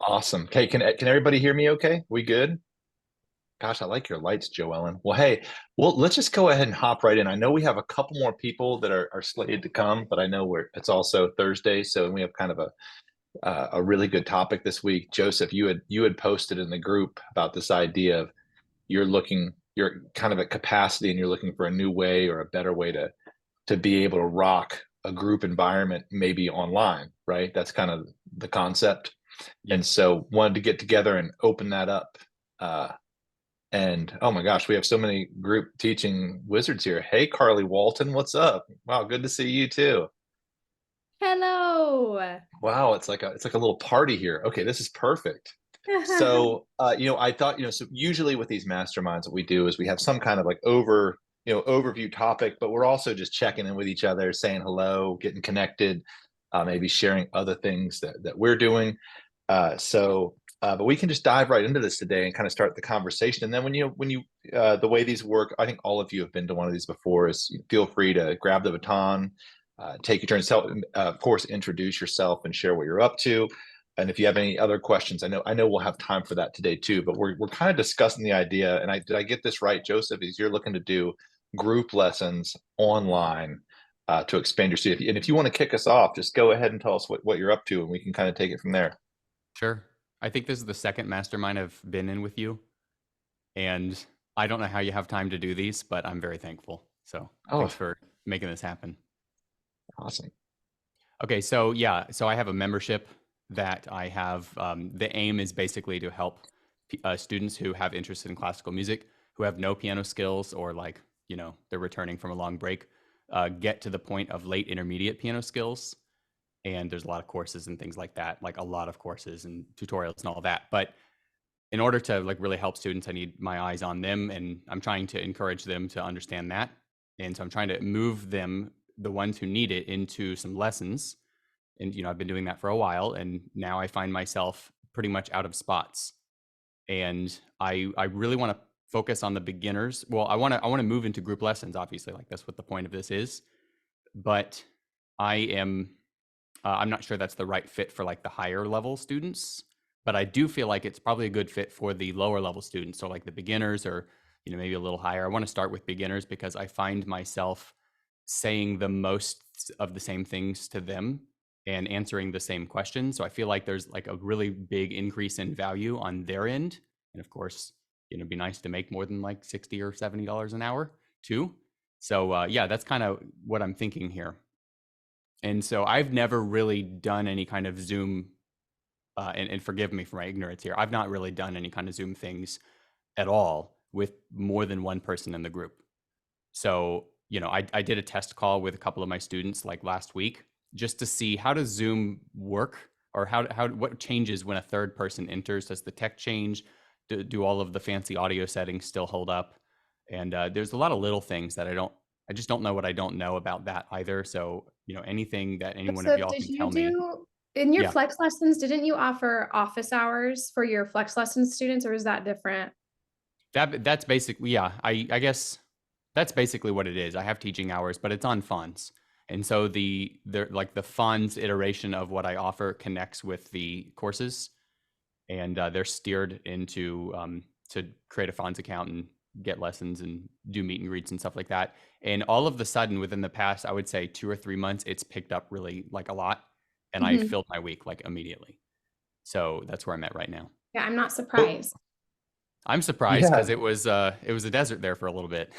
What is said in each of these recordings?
Awesome. Okay, can everybody hear me okay? We good? Gosh, I like your lights, Joellen. Well, hey, well, let's just go ahead and hop right in. I know we have a couple more people that are slated to come, but I know it's also Thursday, so we have kind of a really good topic this week. Joseph, you had posted in the group about this idea of you're kind of at capacity and you're looking for a new way or a better way to be able to rock a group environment, maybe online, right? That's kind of the concept. And Yes. so wanted to get together and open that up. Uh, and oh my gosh, we have so many group teaching wizards here. Hey, Carly Walton, what's up? Wow, good to see you too. Hello. Wow, it's like a little party here. Okay, this is perfect. So, I thought, so usually with these masterminds, what we do is we have some kind of like overview topic, but we're also just checking in with each other, saying hello, getting connected, maybe sharing other things that we're doing. But we can just dive right into this today and kind of start the conversation. And then the way these work, I think all of you have been to one of these before. Is feel free to grab the baton, take your turn, of course, introduce yourself and share what you're up to. And if you have any other questions, I know we'll have time for that today too. But we're kind of discussing the idea. And did I get this right, Joseph? Is you're looking to do group lessons online to expand your student. And if you want to kick us off, just go ahead and tell us what you're up to, and we can kind of take it from there. Sure. I think this is the second mastermind I've been in with you, and I don't know how you have time to do these, but I'm very thankful. So Oh, thanks for making this happen. awesome. Okay, so yeah, so I have a membership that I have. The aim is basically to help students who have interest in classical music, who have no piano skills, or like, they're returning from a long break, get to the point of late intermediate piano skills. And there's a lot of courses and things like that, like a lot of courses and tutorials and all that. But in order to like really help students, I need my eyes on them, and I'm trying to encourage them to understand that. And so I'm trying to move them, the ones who need it, into some lessons. And I've been doing that for a while, and now I find myself pretty much out of spots. And I really want to focus on the beginners. Well, I want to move into group lessons, obviously, like that's what the point of this is. But I am I'm not sure that's the right fit for like the higher level students, but I do feel like it's probably a good fit for the lower level students. So like the beginners, or maybe a little higher. I want to start with beginners because I find myself saying the most of the same things to them and answering the same questions. So I feel like there's like a really big increase in value on their end. And of course, it'd be nice to make more than like $60 or $70 an hour too. So yeah, that's kind of what I'm thinking here. And so I've never really done any kind of Zoom, and forgive me for my ignorance here. I've not really done any kind of Zoom things at all with more than one person in the group. So, I did a test call with a couple of my students like last week just to see how does Zoom work, or what changes when a third person enters. Does the tech change? Do all of the fancy audio settings still hold up? And there's a lot of little things that I just don't know what I don't know about that either. So, anything that any one of So y'all did can you tell me. do in your Yeah, flex lessons, didn't you offer office hours for your flex lessons students, or is that different? that's basically, yeah, I guess that's basically what it is. I have teaching hours, but it's on Fons. And so the Fons iteration of what I offer connects with the courses, and they're steered into to create a Fons account and get lessons and do meet and greets and stuff like that. And all of the sudden, within the past, I would say 2 or 3 months, it's picked up really like a lot, and I Mhm. filled my week like immediately. So that's where I'm at right now. Yeah, I'm not Well, surprised. I'm surprised yeah, because it was a desert there for a little bit.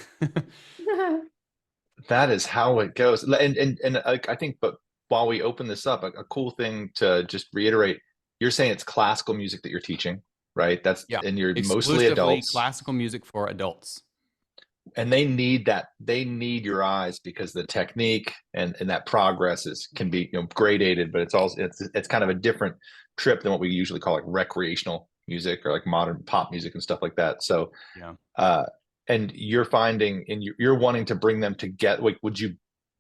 that is how it goes. And I think, but while we open this up, a cool thing to just reiterate, you're saying it's classical music that you're teaching, right? Yeah, And you're mostly exclusively adults, classical music for adults. and they need that. They need your eyes because the technique and that progress can be gradated, but it's kind of a different trip than what we usually call like recreational music or like modern pop music and stuff like that. So Yeah. uh and you're finding and you're wanting to bring them to get like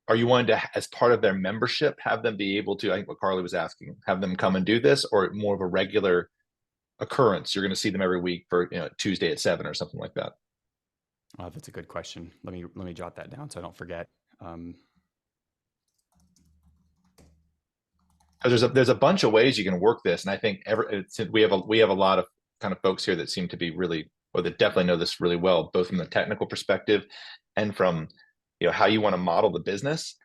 are you wanting to, as part of their membership, have them be able to, I think what Carly was asking, have them come and do this, or more of a regular occurrence? You're going to see them every week for Tuesday at 7 or something like that. Oh, that's a good question. Let me jot that down so I don't forget. Um, there's a bunch of ways you can work this, and I think we have a lot of kind of folks here that seem to be really, or that definitely know this really well, both from the technical perspective and from, you know, how you want to model the business.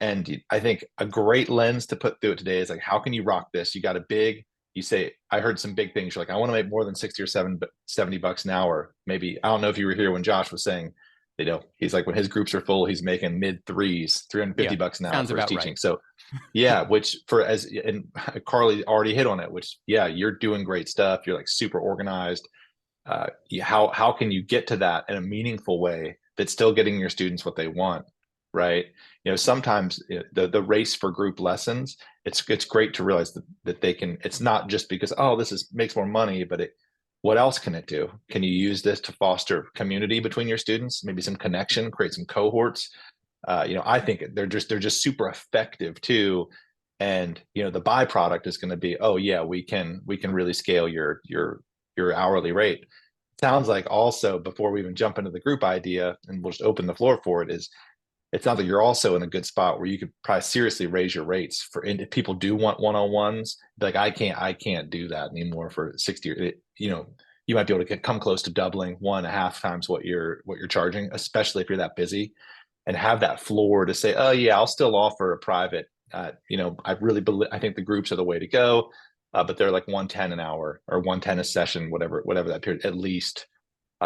And I think a great lens to put through it today is like, how can you rock this? You got a big, you say, I heard some big things. You're like, I want to make more than 60 or $70 an hour. Maybe, I don't know if you were here when Josh was saying, you know, he's like, when his groups are full, he's making mid threes, $350 an hour sounds for his about teaching. right. So yeah, which and Carly already hit on it, which, yeah, you're doing great stuff. You're like super organized. How can you get to that in a meaningful way that's still getting your students what they want, right? You know, sometimes the race for group lessons, it's great to realize that they can, it's not just because, oh, this is makes more money, but what else can it do? Can you use this to foster community between your students, maybe some connection, create some cohorts? You know, I think they're just super effective too. And you know, the byproduct is going to be, oh yeah, we can really scale your hourly rate. Sounds like also, before we even jump into the group idea, and we'll just open the floor for it, is it sounds like you're also in a good spot where you could probably seriously raise your rates for, if people do want one-on-ones, like I can't do that anymore for 60, you know, you might be able to come close to doubling, 1.5 times what you're charging, especially if you're that busy, and have that floor to say, oh yeah, I'll still offer a private. You know, I think the groups are the way to go, but they're like 110 an hour or 110 a session, whatever that period, at least,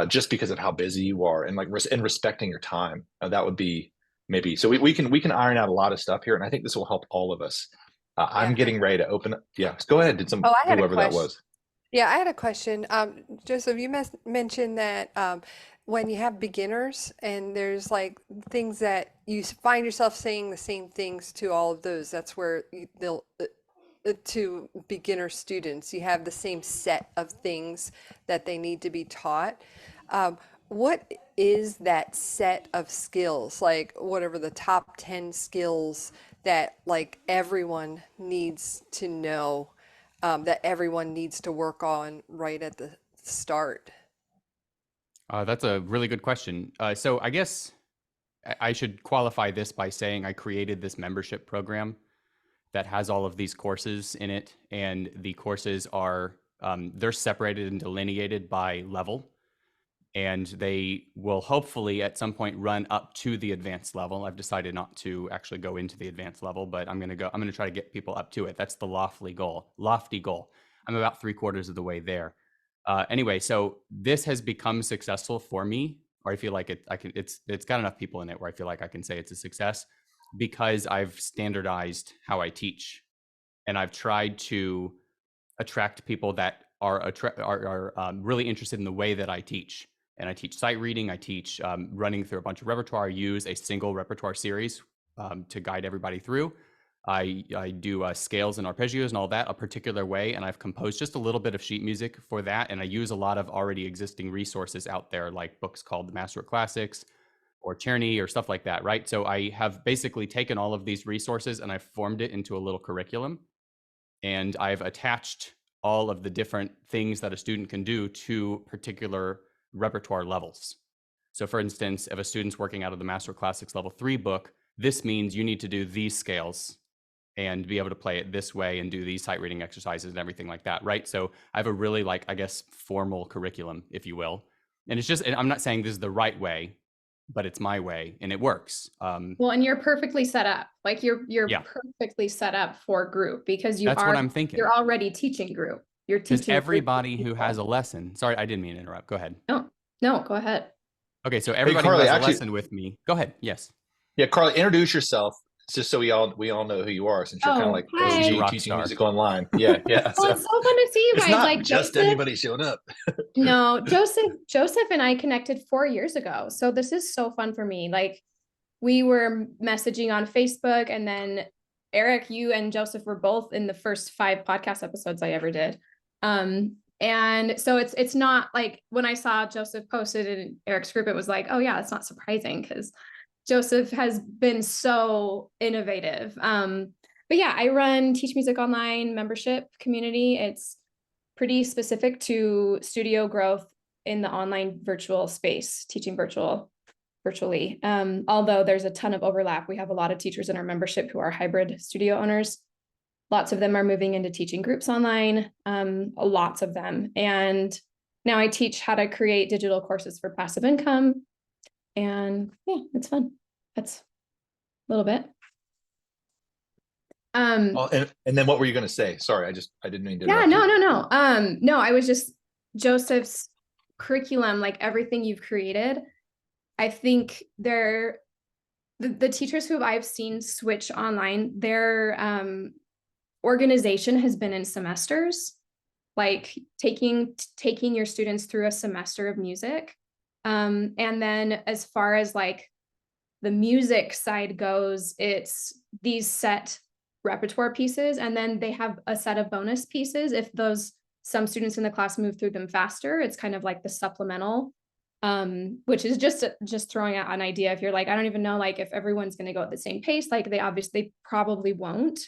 just because of how busy you are, and like and respecting your time. That would be maybe, so we can iron out a lot of stuff here, and I think this will help all of us. I'm Yeah. getting ready to open up. Yeah, go ahead. Oh, I had a Whoever that question. was. Yeah, I had a question. Joseph, you mentioned that when you have beginners and there's like things that you find yourself saying the same things to all of those, that's where they'll, to beginner students, you have the same set of things that they need to be taught. What is that set of skills? Like, whatever the top 10 skills that like everyone needs to know, that everyone needs to work on right at the start? That's a really good question. So I guess I should qualify this by saying I created this membership program that has all of these courses in it, and the courses are they're separated and delineated by level, and they will hopefully at some point run up to the advanced level. I've decided not to actually go into the advanced level, but I'm going to try to get people up to it. That's the lofty goal. I'm about 3/4 of the way there. Anyway, so this has become successful for me, or I feel like it's got enough people in it where I feel like I can say it's a success, because I've standardized how I teach, and I've tried to attract people that are really interested in the way that I teach. And I teach sight reading. I teach running through a bunch of repertoire. I use a single repertoire series to guide everybody through. I do scales and arpeggios and all that a particular way, and I've composed just a little bit of sheet music for that, and I use a lot of already existing resources out there, like books called The Master of Classics or Czerny or stuff like that, right? So I have basically taken all of these resources and I've formed it into a little curriculum, and I've attached all of the different things that a student can do to particular repertoire levels. So for instance, if a student's working out of the Master of Classics Level 3 book, this means you need to do these scales and be able to play it this way and do these sight reading exercises and everything like that, right? So I have a really, like, I guess, formal curriculum, if you will. And it's just, and I'm not saying this is the right way, but it's my way and it works. Well, and you're perfectly set up. Like you're Yeah. perfectly set up for group, because That's what I'm thinking. you're already teaching group. You're Because teaching everybody group of who people. has a lesson, sorry, I didn't mean to interrupt. Go ahead. No, go ahead. Okay, so everybody Carly, who has actually- a lesson with me, go ahead. Yes. Yeah, Carly, introduce yourself, just so we all know who you are, since you're kind of like hi. OG Rock teaching star. music online. Yeah. Well, it's so fun to see you It's guys. not Like just Joseph, anybody showing up. no, Joseph and I connected 4 years ago. So this is so fun for me. Like, we were messaging on Facebook, and then Eric, you and Joseph were both in the first 5 podcast episodes I ever did. And so it's not like when I saw Joseph posted in Eric's group, it was like, oh yeah, it's not surprising, because Joseph has been so innovative. But yeah, I run Teach Music Online membership community. It's pretty specific to studio growth in the online virtual space, teaching virtually. Although there's a ton of overlap. We have a lot of teachers in our membership who are hybrid studio owners. Lots of them are moving into teaching groups online, lots of them. And now I teach how to create digital courses for passive income. And yeah, it's fun. That's a little bit. And then what were you going to say? Sorry, I didn't mean to Yeah, interrupt you. no, I was just Joseph's curriculum, like everything you've created. I think the teachers who I've seen switch online, their organization has been in semesters, like taking your students through a semester of music. And then as far as like the music side goes, it's these set repertoire pieces, and then they have a set of bonus pieces if some students in the class move through them faster. It's kind of like the supplemental, which is just throwing out an idea. If you're like, I don't even know like if everyone's going to go at the same pace, like they probably won't,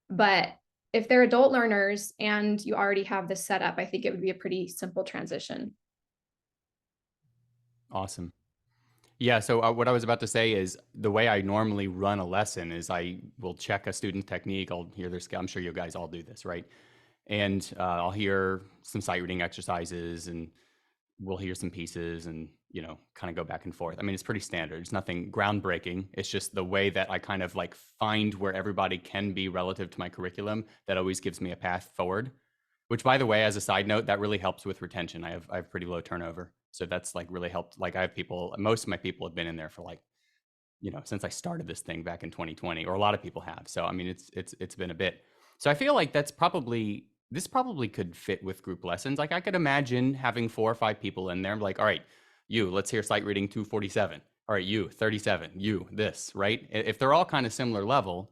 but if they're adult learners and you already have this set up, I think it would be a pretty simple transition. Awesome. Yeah, so what I was about to say is the way I normally run a lesson is I will check a student's technique. I'll hear their skill. I'm sure you guys all do this, right? And I'll hear some sight reading exercises, and we'll hear some pieces, and kind of go back and forth. I mean, it's pretty standard. It's nothing groundbreaking. It's just the way that I kind of like find where everybody can be relative to my curriculum that always gives me a path forward. Which, by the way, as a side note, that really helps with retention. I have pretty low turnover, so that's like really helped. Like I have people, most of my people have been in there for like, since I started this thing back in 2020, or a lot of people have. So I mean, it's been a bit. So I feel like this probably could fit with group lessons. Like I could imagine having 4 or 5 people in there, like, all right, let's hear sight reading 247. All right, 37, this, right? If they're all kind of similar level.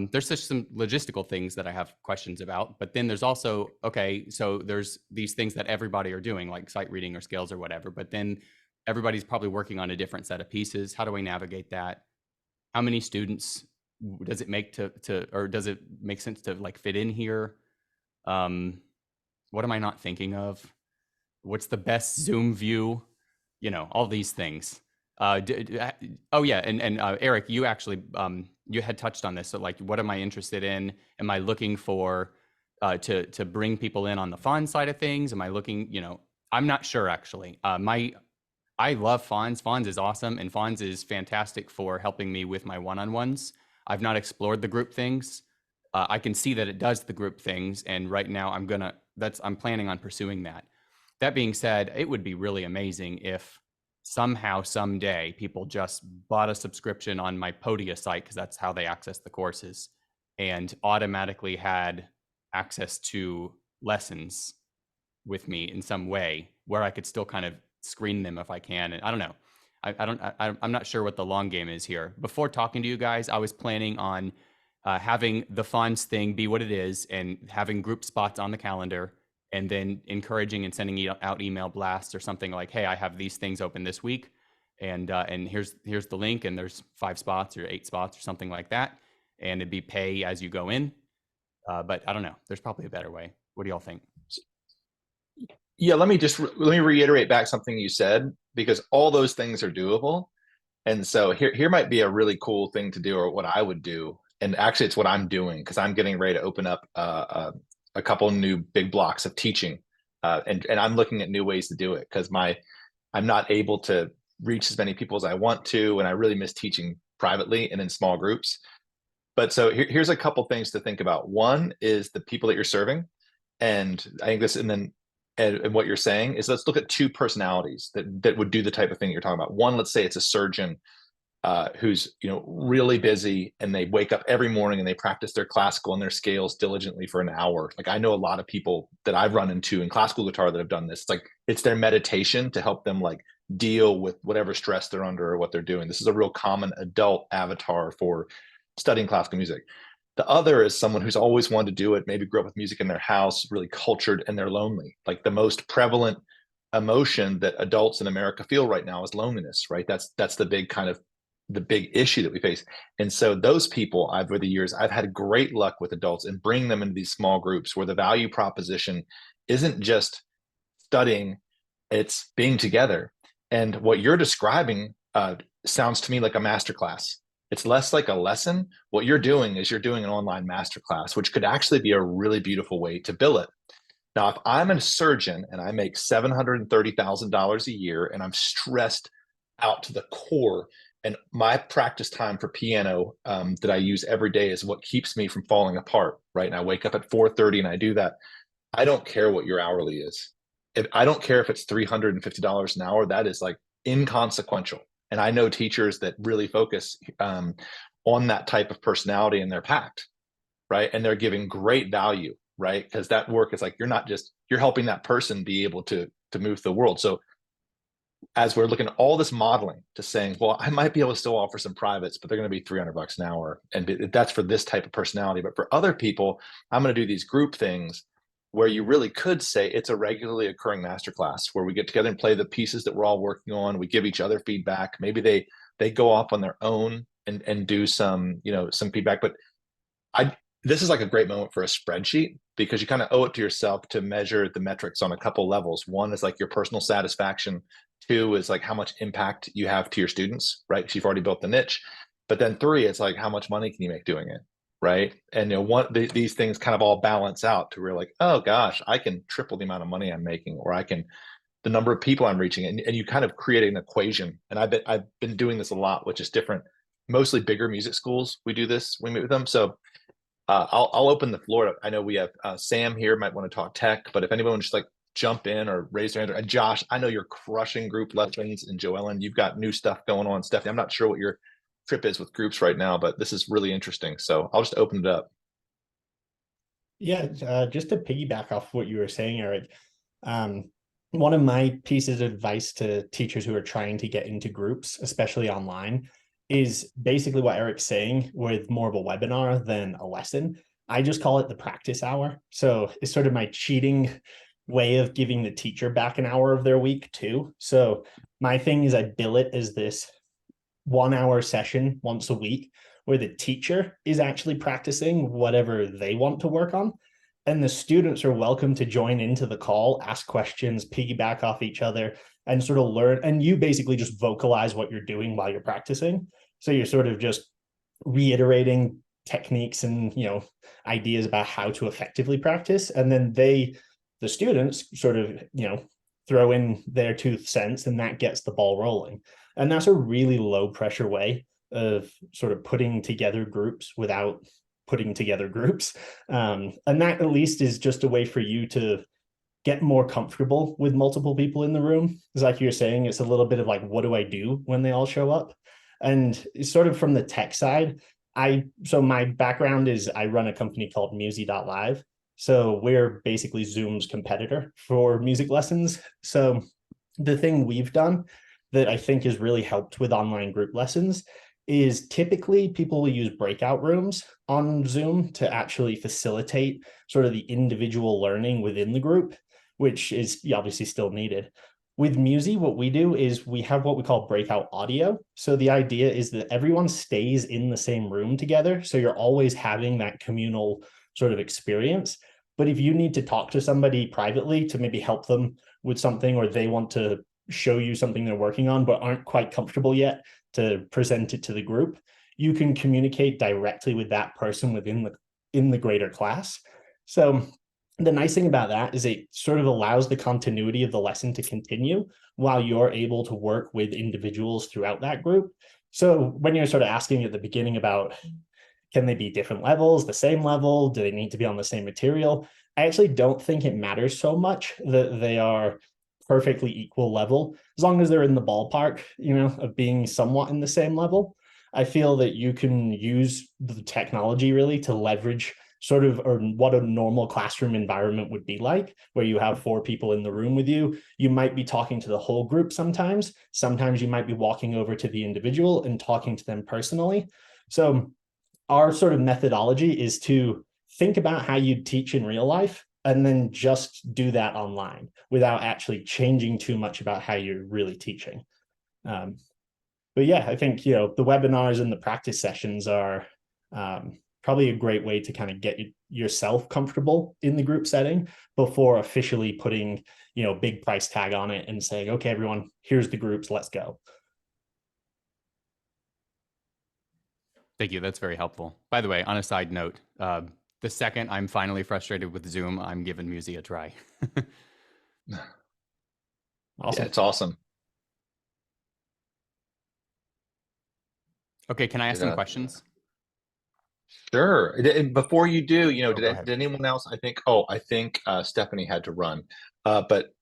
There's just some logistical things that I have questions about, but then there's also, okay, so there's these things that everybody are doing, like sight reading or scales or whatever, but then everybody's probably working on a different set of pieces. How do I navigate that? How many students does it make or does it make sense to like fit in here? What am I not thinking of? What's the best Zoom view? All these things. Oh yeah, and Eric, you actually you had touched on this. So like, what am I interested in? Am I looking for to bring people in on the Fons side of things? Am I looking? I'm not sure actually. I love Fons. Fons is awesome, and Fons is fantastic for helping me with my one-on-ones. I've not explored the group things. I can see that it does the group things, and right now I'm planning on pursuing that. That being said, it would be really amazing if somehow, someday, people just bought a subscription on my Podia site, because that's how they access the courses, and automatically had access to lessons with me in some way where I could still kind of screen them if I can. And I don't know. I'm not sure what the long game is here. Before talking to you guys, I was planning on having the Fons thing be what it is, and having group spots on the calendar, and then encouraging and sending out email blasts or something like, hey, I have these things open this week, and here's the link, and there's 5 spots or 8 spots or something like that, and it'd be pay as you go in. But I don't know. There's probably a better way. What do y'all think? Yeah, let me reiterate back something you said, because all those things are doable. And so here might be a really cool thing to do, or what I would do. And actually, it's what I'm doing, because I'm getting ready to open up a couple new big blocks of teaching, and I'm looking at new ways to do it, because I'm not able to reach as many people as I want to, and I really miss teaching privately and in small groups. But so here's a couple things to think about. One is the people that you're serving, and I think this, and then and what you're saying is, let's look at 2 personalities that would do the type of thing you're talking about. One, let's say it's a surgeon who's really busy, and they wake up every morning and they practice their classical and their scales diligently for an hour. Like I know a lot of people that I've run into in classical guitar that have done this. It's like it's their meditation to help them like deal with whatever stress they're under or what they're doing. This is a real common adult avatar for studying classical music. The other is someone who's always wanted to do it, maybe grew up with music in their house, really cultured, and they're lonely. Like the most prevalent emotion that adults in America feel right now is loneliness, right? That's the big kind of the big issue that we face. And so those people, over the years, I've had great luck with adults and bringing them into these small groups where the value proposition isn't just studying, it's being together. And what you're describing sounds to me like a masterclass. It's less like a lesson. What you're doing is you're doing an online masterclass, which could actually be a really beautiful way to bill it. Now, if I'm a surgeon and I make $730,000 a year and I'm stressed out to the core, and my practice time for piano that I use every day is what keeps me from falling apart, right? And I wake up at 4:30 and I do that. I don't care what your hourly is. I don't care if it's $350 an hour. That is like inconsequential. And I know teachers that really focus on that type of personality, and they're packed, right? And they're giving great value, right? Because that work is like, you're helping that person be able to move the world. So as we're looking at all this modeling to saying, well, I might be able to still offer some privates, but they're going to be $300 an hour. And that's for this type of personality. But for other people, I'm going to do these group things where you really could say it's a regularly occurring masterclass where we get together and play the pieces that we're all working on. We give each other feedback. Maybe they go off on their own and do some, some feedback. But this is like a great moment for a spreadsheet, because you kind of owe it to yourself to measure the metrics on a couple levels. One is like your personal satisfaction. Two is like how much impact you have to your students, right? Because you've already built the niche. But then three, it's like how much money can you make doing it, right? And these things kind of all balance out to where like, oh gosh, I can triple the amount of money I'm making, or I can the number of people I'm reaching, and you kind of create an equation. And I've been doing this a lot, which is different, mostly bigger music schools. We do this, we meet with them. So I'll open the floor. I know we have Sam here, might want to talk tech, but if anyone would just like jump in or raise their hand. And Josh, I know you're crushing group lessons, and Joellen, you've got new stuff going on. Stephanie, I'm not sure what your trip is with groups right now, but this is really interesting. So I'll just open it up. Yeah, just to piggyback off what you were saying, Eric, one of my pieces of advice to teachers who are trying to get into groups, especially online, is basically what Eric's saying with more of a webinar than a lesson. I just call it the practice hour. So it's sort of my cheating way of giving the teacher back an hour of their week too. So my thing is I bill it as this 1 hour session once a week where the teacher is actually practicing whatever they want to work on. And the students are welcome to join into the call, ask questions, piggyback off each other, and sort of learn. And you basically just vocalize what you're doing while you're practicing. So you're sort of just reiterating techniques and, ideas about how to effectively practice. And then the students sort of, throw in their 2 cents, and that gets the ball rolling. And that's a really low pressure way of sort of putting together groups without putting together groups. And that at least is just a way for you to get more comfortable with multiple people in the room. It's like you're saying, it's a little bit of like, what do I do when they all show up? And sort of from the tech side, so my background is I run a company called Musi.live. So we're basically Zoom's competitor for music lessons. So the thing we've done that I think has really helped with online group lessons is typically people will use breakout rooms on Zoom to actually facilitate sort of the individual learning within the group, which is obviously still needed. With Musi, what we do is we have what we call breakout audio. So the idea is that everyone stays in the same room together. So you're always having that communal sort of experience. But if you need to talk to somebody privately to maybe help them with something, or they want to show you something they're working on but aren't quite comfortable yet to present it to the group, you can communicate directly with that person within the greater class. So the nice thing about that is it sort of allows the continuity of the lesson to continue while you're able to work with individuals throughout that group. So when you're sort of asking at the beginning about, can they be different levels, the same level? Do they need to be on the same material? I actually don't think it matters so much that they are perfectly equal level, as long as they're in the ballpark, of being somewhat in the same level. I feel that you can use the technology really to leverage sort of or what a normal classroom environment would be like, where you have 4 people in the room with you. You might be talking to the whole group sometimes. Sometimes you might be walking over to the individual and talking to them personally. So our sort of methodology is to think about how you'd teach in real life and then just do that online without actually changing too much about how you're really teaching. But yeah, I think, the webinars and the practice sessions are probably a great way to kind of get yourself comfortable in the group setting before officially putting, big price tag on it and saying, okay, everyone, here's the groups, let's go. Thank you. That's very helpful. By the way, on a side note, the second I'm finally frustrated with Zoom, I'm giving Musi a try. Awesome. Yeah, it's awesome. Okay, can I ask some questions? Sure. And before you do, Go did ahead. anyone else? I think Stephanie had to run. But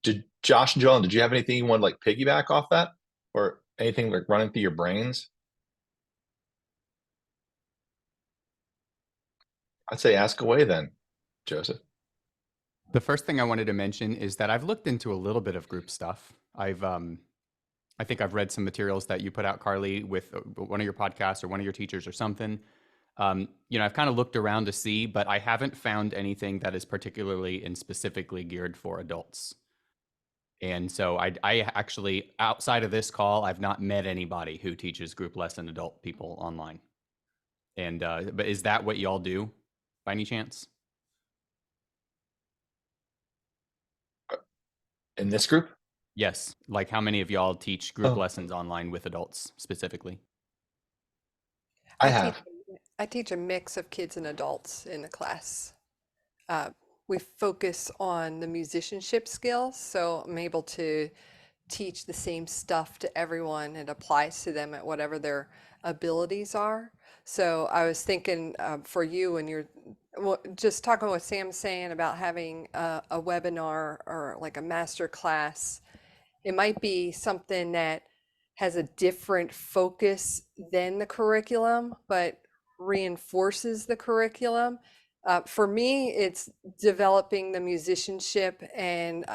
did Josh and Joel, did you have anything you want to like piggyback off that, or anything like running through your brains? I'd say ask away then, Joseph. The first thing I wanted to mention is that I've looked into a little bit of group stuff. I think I've read some materials that you put out, Carly, with one of your podcasts or one of your teachers or something. I've kind of looked around to see, but I haven't found anything that is particularly and specifically geared for adults. And so I actually, outside of this call, I've not met anybody who teaches group lesson adult people online. And but is that what y'all do by any chance? In this group? Yes. Like how many of y'all teach group lessons online with adults specifically? I teach, have. I teach a mix of kids and adults in the class. We focus on the musicianship skills, so I'm able to teach the same stuff to everyone. It applies to them at whatever their abilities are. So I was thinking for you, and you're just talking what Sam's saying about having a webinar or like a master class. It might be something that has a different focus than the curriculum, but reinforces the curriculum. For me, it's developing the musicianship and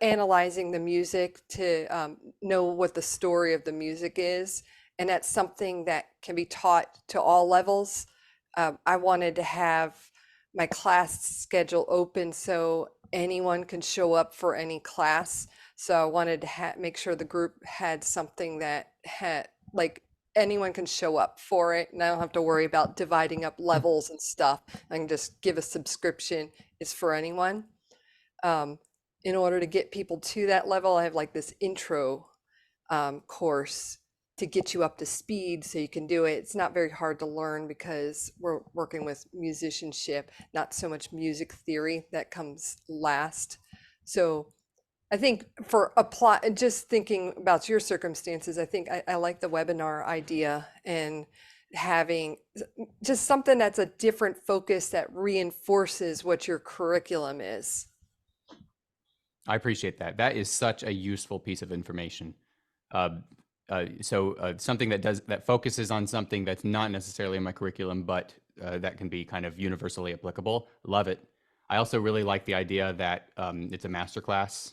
analyzing the music to know what the story of the music is. And that's something that can be taught to all levels. I wanted to have my class schedule open so anyone can show up for any class. So I wanted to make sure the group had something that had like anyone can show up for it, and I don't have to worry about dividing up levels and stuff. I can just give a subscription. It's for anyone. In order to get people to that level, I have like this intro course to get you up to speed so you can do it. It's not very hard to learn because we're working with musicianship, not so much music theory that comes last. So I think for just thinking about your circumstances, I think I like the webinar idea and having just something that's a different focus that reinforces what your curriculum is. I appreciate that. That is such a useful piece of information. Something that focuses on something that's not necessarily in my curriculum, but that can be kind of universally applicable. Love it. I also really like the idea that it's a masterclass.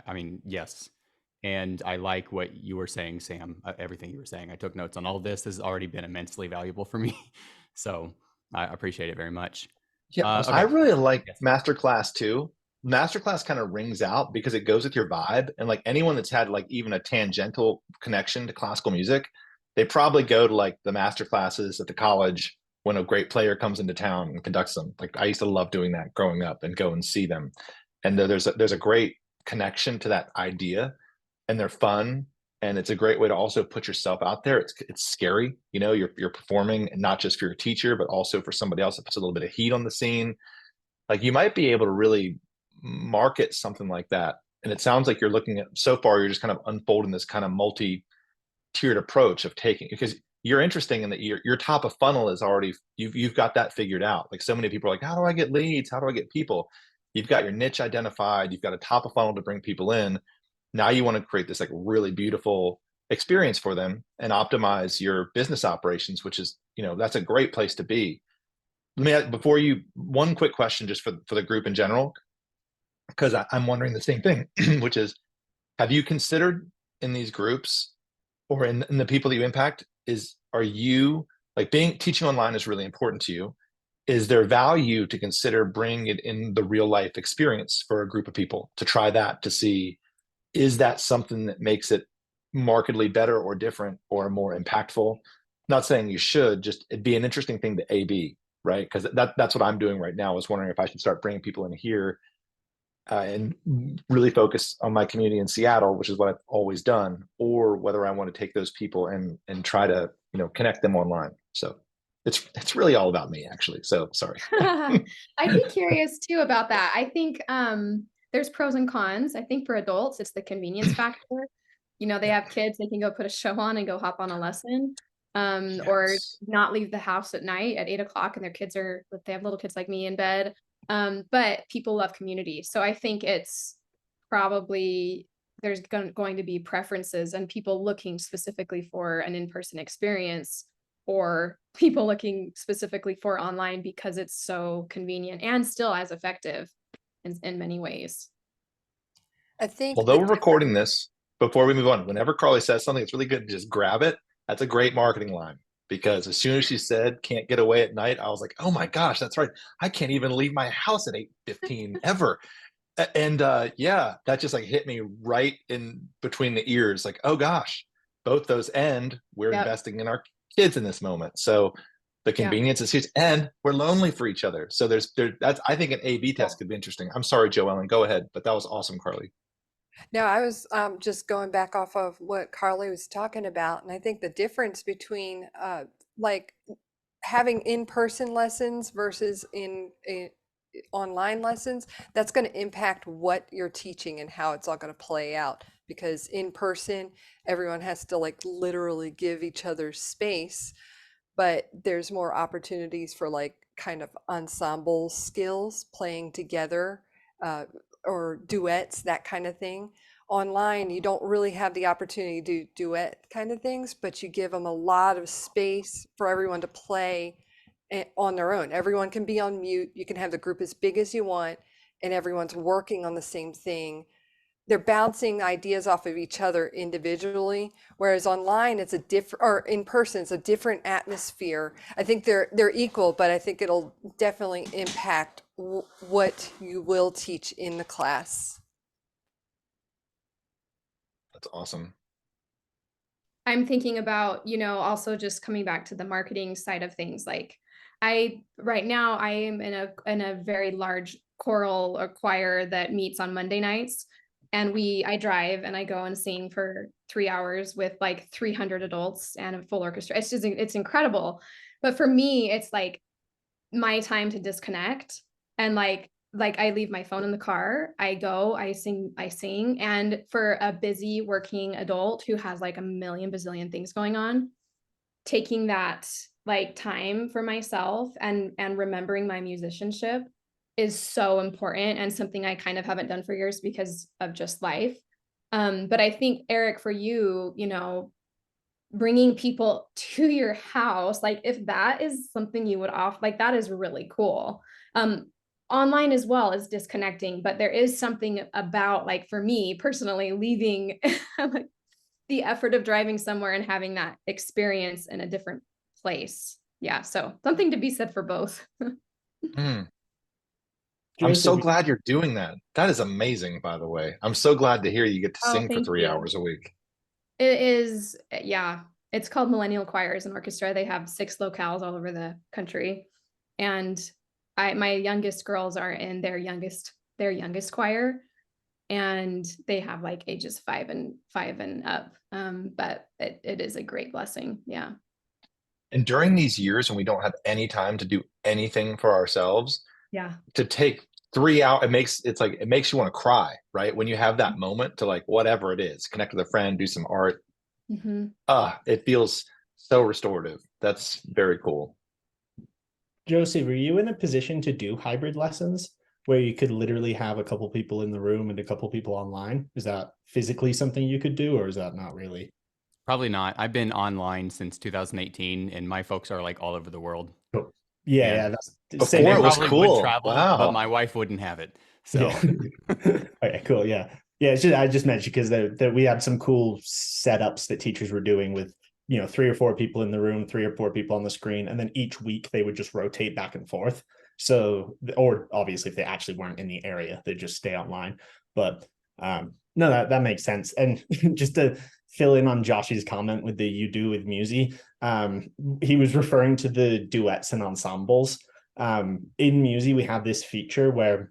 I mean, yes. And I like what you were saying, Sam, everything you were saying. I took notes on all of this. This has already been immensely valuable for me. So I appreciate it very much. Yeah, Okay. I really like Yes. Masterclass too. Masterclass kind of rings out because it goes with your vibe. And like anyone that's had like even a tangential connection to classical music, they probably go to like the master classes at the college when a great player comes into town and conducts them. Like I used to love doing that growing up and go and see them. And there's a great connection to that idea, and they're fun. And it's a great way to also put yourself out there. It's scary, you're performing, and not just for your teacher, but also for somebody else. It puts a little bit of heat on the scene. Like you might be able to really market something like that. And it sounds like you're looking at, so far you're just kind of unfolding this kind of multi-tiered approach of taking, because you're interesting in that your top of funnel is already, you've got that figured out. Like so many people are like, how do I get leads? How do I get people? You've got your niche identified. You've got a top of funnel to bring people in. Now you want to create this like really beautiful experience for them and optimize your business operations, which is, that's a great place to be. Let me, one quick question just for the group in general, because I'm wondering the same thing, which is, have you considered in these groups or in the people that you impact, are you like teaching online is really important to you? Is there value to consider bringing it in the real life experience for a group of people to try that, to see, is that something that makes it markedly better or different or more impactful? Not saying you should, just it'd be an interesting thing to A/B, right? Because that's what I'm doing right now, is wondering if I should start bringing people in here and really focus on my community in Seattle, which is what I've always done, or whether I want to take those people and try to, you know, connect them online. So it's really all about me, actually. So sorry. I'd be curious too about that. I think there's pros and cons. I think for adults, it's the convenience factor. You know, they have kids, they can go put a show on and go hop on a lesson. Or Yes. not leave the house at night at 8 o'clock and their kids are, they have little kids like me in bed. But people love community. So I think it's probably, there's going to be preferences and people looking specifically for an in-person experience, or people looking specifically for online because it's so convenient and still as effective in many ways. I think Although the we're recording this, before we move on, whenever Carly says something, it's really good to just grab it. That's a great marketing line, because as soon as she said can't get away at night, I was like, oh my gosh, that's right. I can't even leave my house at 8:15 ever. And yeah, that just like hit me right in between the ears. Like, oh gosh, both those end. We're Yep. investing in our kids in this moment. So the Yeah. convenience is huge, and we're lonely for each other. So that's, I think an A/B test could be interesting. I'm sorry, Joellen, go ahead, but that was awesome, Carly. No, I was just going back off of what Carly was talking about, and I think the difference between like having in-person lessons versus in online lessons, that's going to impact what you're teaching and how it's all going to play out. Because in person, everyone has to like literally give each other space, but there's more opportunities for like kind of ensemble skills, playing together, uh, or duets, that kind of thing. Online, you don't really have the opportunity to do duet kind of things, but you give them a lot of space for everyone to play on their own. Everyone can be on mute. You can have the group as big as you want, and everyone's working on the same thing. They're bouncing ideas off of each other individually, whereas online it's a different, or in person it's a different atmosphere. I think they're equal, but I think it'll definitely impact what you will teach in the class. That's awesome. I'm thinking about, you know, also just coming back to the marketing side of things. Like right now I am in a very large choral or choir that meets on Monday nights. And I drive and I go and sing for 3 hours with like 300 adults and a full orchestra. It's incredible. But for me, it's like my time to disconnect, and like I leave my phone in the car, I go, I sing. And for a busy working adult who has like a million bazillion things going on, taking that like time for myself and remembering my musicianship is so important, and something I kind of haven't done for years because of just life. But I think, Eric, for you, you know, bringing people to your house, like if that is something you would offer, like that is really cool. Online as well is disconnecting, but there is something about, like, for me personally, leaving like the effort of driving somewhere and having that experience in a different place. Yeah, so something to be said for both. Mm. I'm so Joseph, glad you're doing that. That is amazing, by the way. I'm so glad to hear you get to Oh, sing for thank 3 hours you. a week. It is, yeah. It's called Millennial Choirs and Orchestra. They have 6 locales all over the country. And my youngest girls are in their youngest choir. And they have like ages 5 and up. But it is a great blessing. Yeah. And during these years when we don't have any time to do anything for ourselves, Yeah. to take 3 hours, it makes you want to cry, right? When you have that moment to, like, whatever it is, connect with a friend, do some art. Mm-hmm. It feels so restorative. That's very cool. Joseph, were you in a position to do hybrid lessons where you could literally have a couple people in the room and a couple people online? Is that physically something you could do, or is that not really? Probably not. I've been online since 2018, and my folks are like all over the world. Cool. Yeah, And yeah, that's Before they it was probably would cool. travel, but Wow. my wife wouldn't have it. So Yeah. Okay, cool. Yeah. Yeah. It's just, I just mentioned because that we had some cool setups that teachers were doing with, 3 or 4 people in the room, 3 or 4 people on the screen. And then each week they would just rotate back and forth. So, or obviously if they actually weren't in the area, they'd just stay online. But no, that makes sense. And just to fill in on Josh's comment with the you do with Musi, he was referring to the duets and ensembles. In Musi, we have this feature where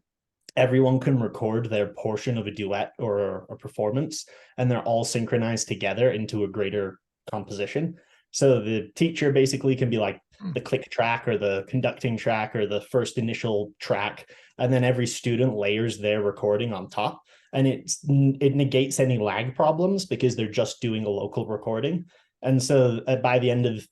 everyone can record their portion of a duet or a performance, and they're all synchronized together into a greater composition. So the teacher basically can be like the click track or the conducting track or the first initial track, and then every student layers their recording on top, and it negates any lag problems because they're just doing a local recording. And so by the end of,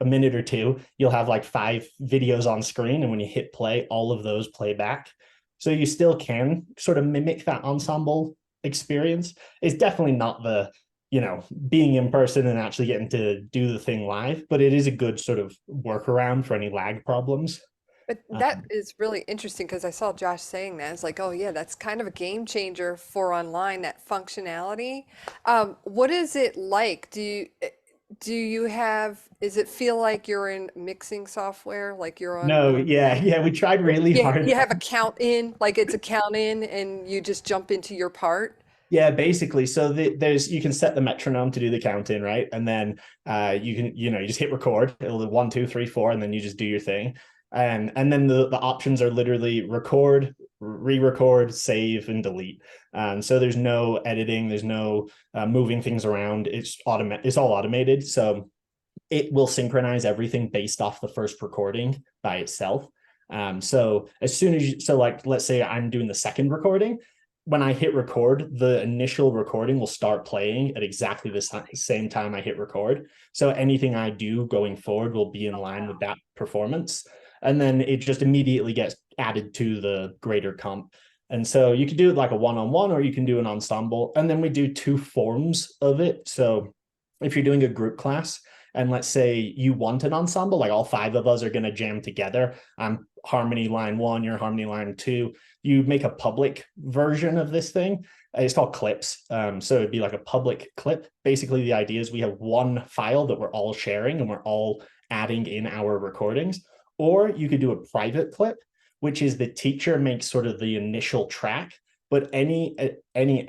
a minute or two, you'll have like 5 videos on screen, and when you hit play, all of those play back. So you still can sort of mimic that ensemble experience. It's definitely not the, being in person and actually getting to do the thing live, but it is a good sort of workaround for any lag problems. But that is really interesting because I saw Josh saying that. It's like, oh yeah, that's kind of a game changer for online, that functionality. What is it like? Does it feel like you're in mixing software, like you're on? No, yeah, we tried really hard. You have a count in, like it's a count in and you just jump into your part. Yeah, basically. So you can set the metronome to do the count in, right? And then you can, you just hit record. It'll do 1, 2, 3, 4, and then you just do your thing. And then the options are literally record, re-record, save, and delete. So there's no editing, there's no moving things around. It's all automated. So it will synchronize everything based off the first recording by itself. So as soon as like, let's say I'm doing the second recording, when I hit record, the initial recording will start playing at exactly the same time I hit record. So anything I do going forward will be in line with that performance. And then it just immediately gets added to the greater comp. And so you can do it like a one-on-one, or you can do an ensemble. And then we do 2 forms of it. So if you're doing a group class, and let's say you want an ensemble, like all 5 of us are going to jam together. I'm harmony line 1, you're harmony line 2. You make a public version of this thing. It's called clips. So it'd be like a public clip. Basically, the idea is we have one file that we're all sharing and we're all adding in our recordings. Or you could do a private clip, which is the teacher makes sort of the initial track, but any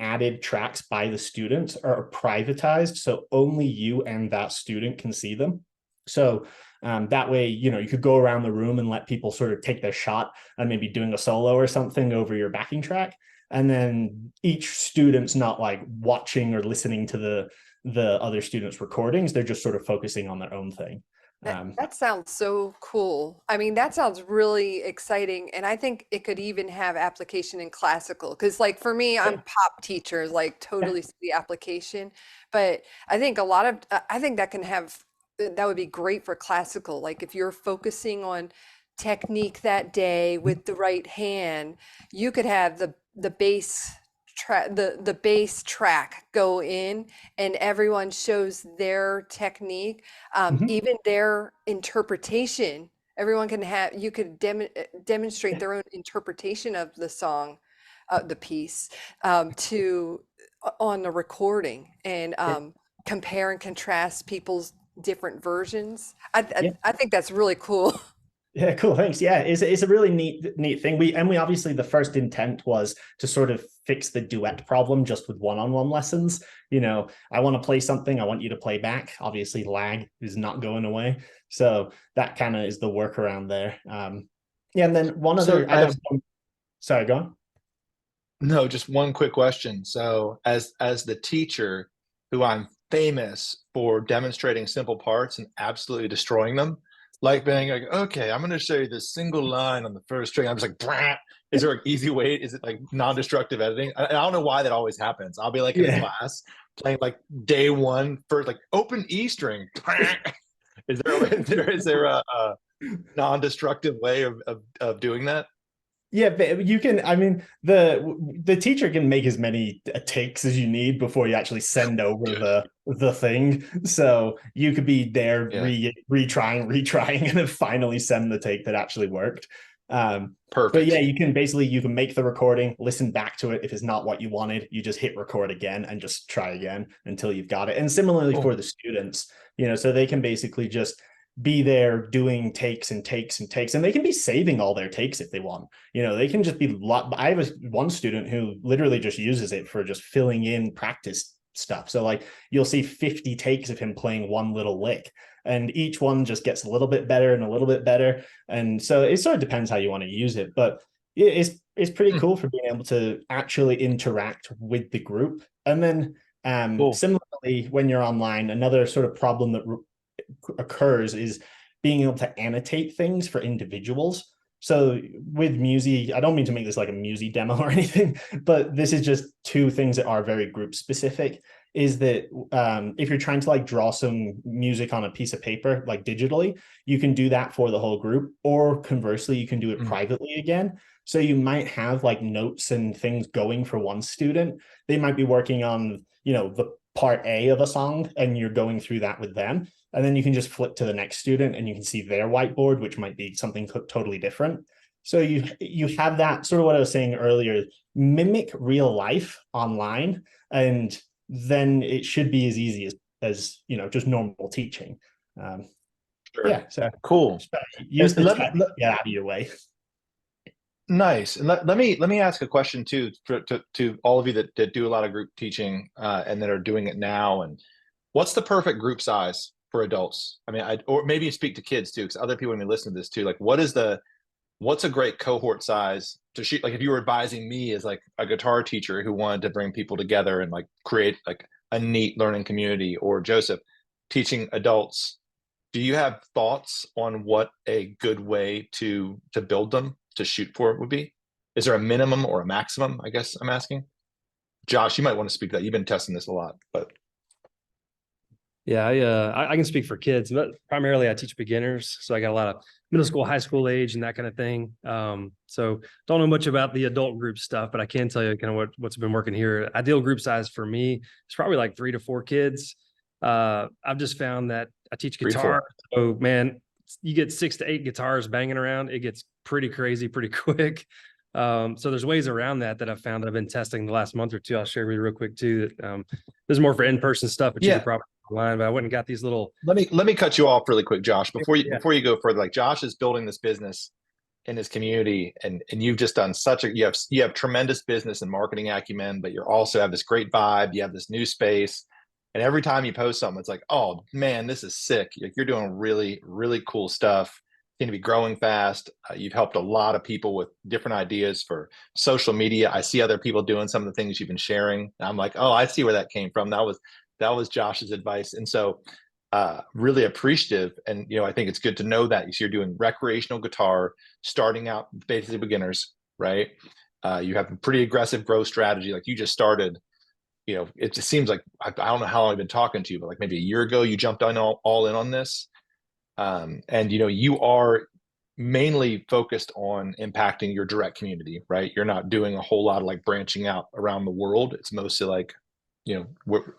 added tracks by the students are privatized, so only you and that student can see them. So that way, you could go around the room and let people sort of take their shot and maybe doing a solo or something over your backing track. And then each student's not like watching or listening to the other students' recordings. They're just sort of focusing on their own thing. That sounds so cool. I mean, that sounds really exciting. And I think it could even have application in classical. Because like for me, I'm pop teacher, like totally see the application. But I think I think that would be great for classical. Like if you're focusing on technique that day with the right hand, you could have the bass track go in and everyone shows their technique, even their interpretation. Everyone you could demonstrate their own interpretation of the song, the piece, on the recording, and compare and contrast people's different versions. I think that's really cool. Yeah, cool. Thanks. Yeah, it's a really neat thing. We obviously, the first intent was to sort of fix the duet problem just with one-on-one lessons. I want to play something, I want you to play back. Obviously, lag is not going away, so that kind of is the workaround there. Yeah, and then sorry, go on. No, just one quick question. So as the teacher, who I'm famous for demonstrating simple parts and absolutely destroying them, like being like, okay, I'm going to show you this single line on the first string. I'm just like, Brah! Is there an easy way? Is it like non-destructive editing? I don't know why that always happens. I'll be like in a class playing like day 1 first, like open E string. Is there a non-destructive way of doing that? Yeah, but you can, I mean, the teacher can make as many takes as you need before you actually send over the thing. So you could be there retrying and then finally send the take that actually worked. Perfect. But yeah, you can make the recording, listen back to it. If it's not what you wanted, you just hit record again and just try again until you've got it. And similarly for the students, so they can basically just be there doing takes and takes and takes, and they can be saving all their takes if they want. They can just be I have one student who literally just uses it for just filling in practice stuff. So like you'll see 50 takes of him playing one little lick, and each one just gets a little bit better and a little bit better. And so it sort of depends how you want to use it, but it's it's pretty cool for being able to actually interact with the group. And then Cool. similarly, when you're online, another sort of problem that occurs is being able to annotate things for individuals. So with Musi, I don't mean to make this like a Musi demo or anything, but this is just two things that are very group specific. Is that if you're trying to like draw some music on a piece of paper, like digitally, you can do that for the whole group, or conversely, you can do it privately again. So you might have like notes and things going for one student. They might be working on, the part A of a song, and you're going through that with them. And then you can just flip to the next student and you can see their whiteboard, which might be something totally different. So you have that sort of what I was saying earlier, mimic real life online, and then it should be as easy as just normal teaching. Sure. Yeah, so cool. Use the tech to get out of your way. Nice. And let me ask a question too to all of you that do a lot of group teaching and that are doing it now. And what's the perfect group size for adults? I mean, or maybe you speak to kids too, because other people may listen to this too. Like, what's a great cohort size to shoot? Like, if you were advising me as like a guitar teacher who wanted to bring people together and like create like a neat learning community, or Joseph teaching adults, do you have thoughts on what a good way to build them, to shoot for would be? Is there a minimum or a maximum, I guess I'm asking? Josh, you might want to speak to that. You've been testing this a lot, but. Yeah, I can speak for kids, but primarily I teach beginners. So I got a lot of middle school, high school age and that kind of thing. So don't know much about the adult group stuff, but I can tell you kind of what's been working here. Ideal group size for me is probably like 3 to 4 kids. I've just found that I teach guitar. So man, you get 6 to 8 guitars banging around. It gets pretty crazy pretty quick. So there's ways around that I've found that I've been testing the last month or two. I'll share with you real quick too. That this is more for in-person stuff, but you could probably online, but I went and got these little. Let me cut you off really quick, Josh, before you go further. Like, Josh is building this business in his community, and you've just done you have tremendous business and marketing acumen, but you also have this great vibe. You have this new space, and every time you post something, it's like, oh man, this is sick. Like, you're doing really, really cool stuff. You seem to be growing fast. You've helped a lot of people with different ideas for social media. I see other people doing some of the things you've been sharing, and I'm like, oh, I see where that came from. That was Josh's advice. And so really appreciative. And, I think it's good to know that you're doing recreational guitar, starting out basically beginners, right? You have a pretty aggressive growth strategy. Like, you just started, it just seems like, I don't know how long I've been talking to you, but like maybe a year ago, you jumped on all in on this. And, you are mainly focused on impacting your direct community, right? You're not doing a whole lot of like branching out around the world. It's mostly like, in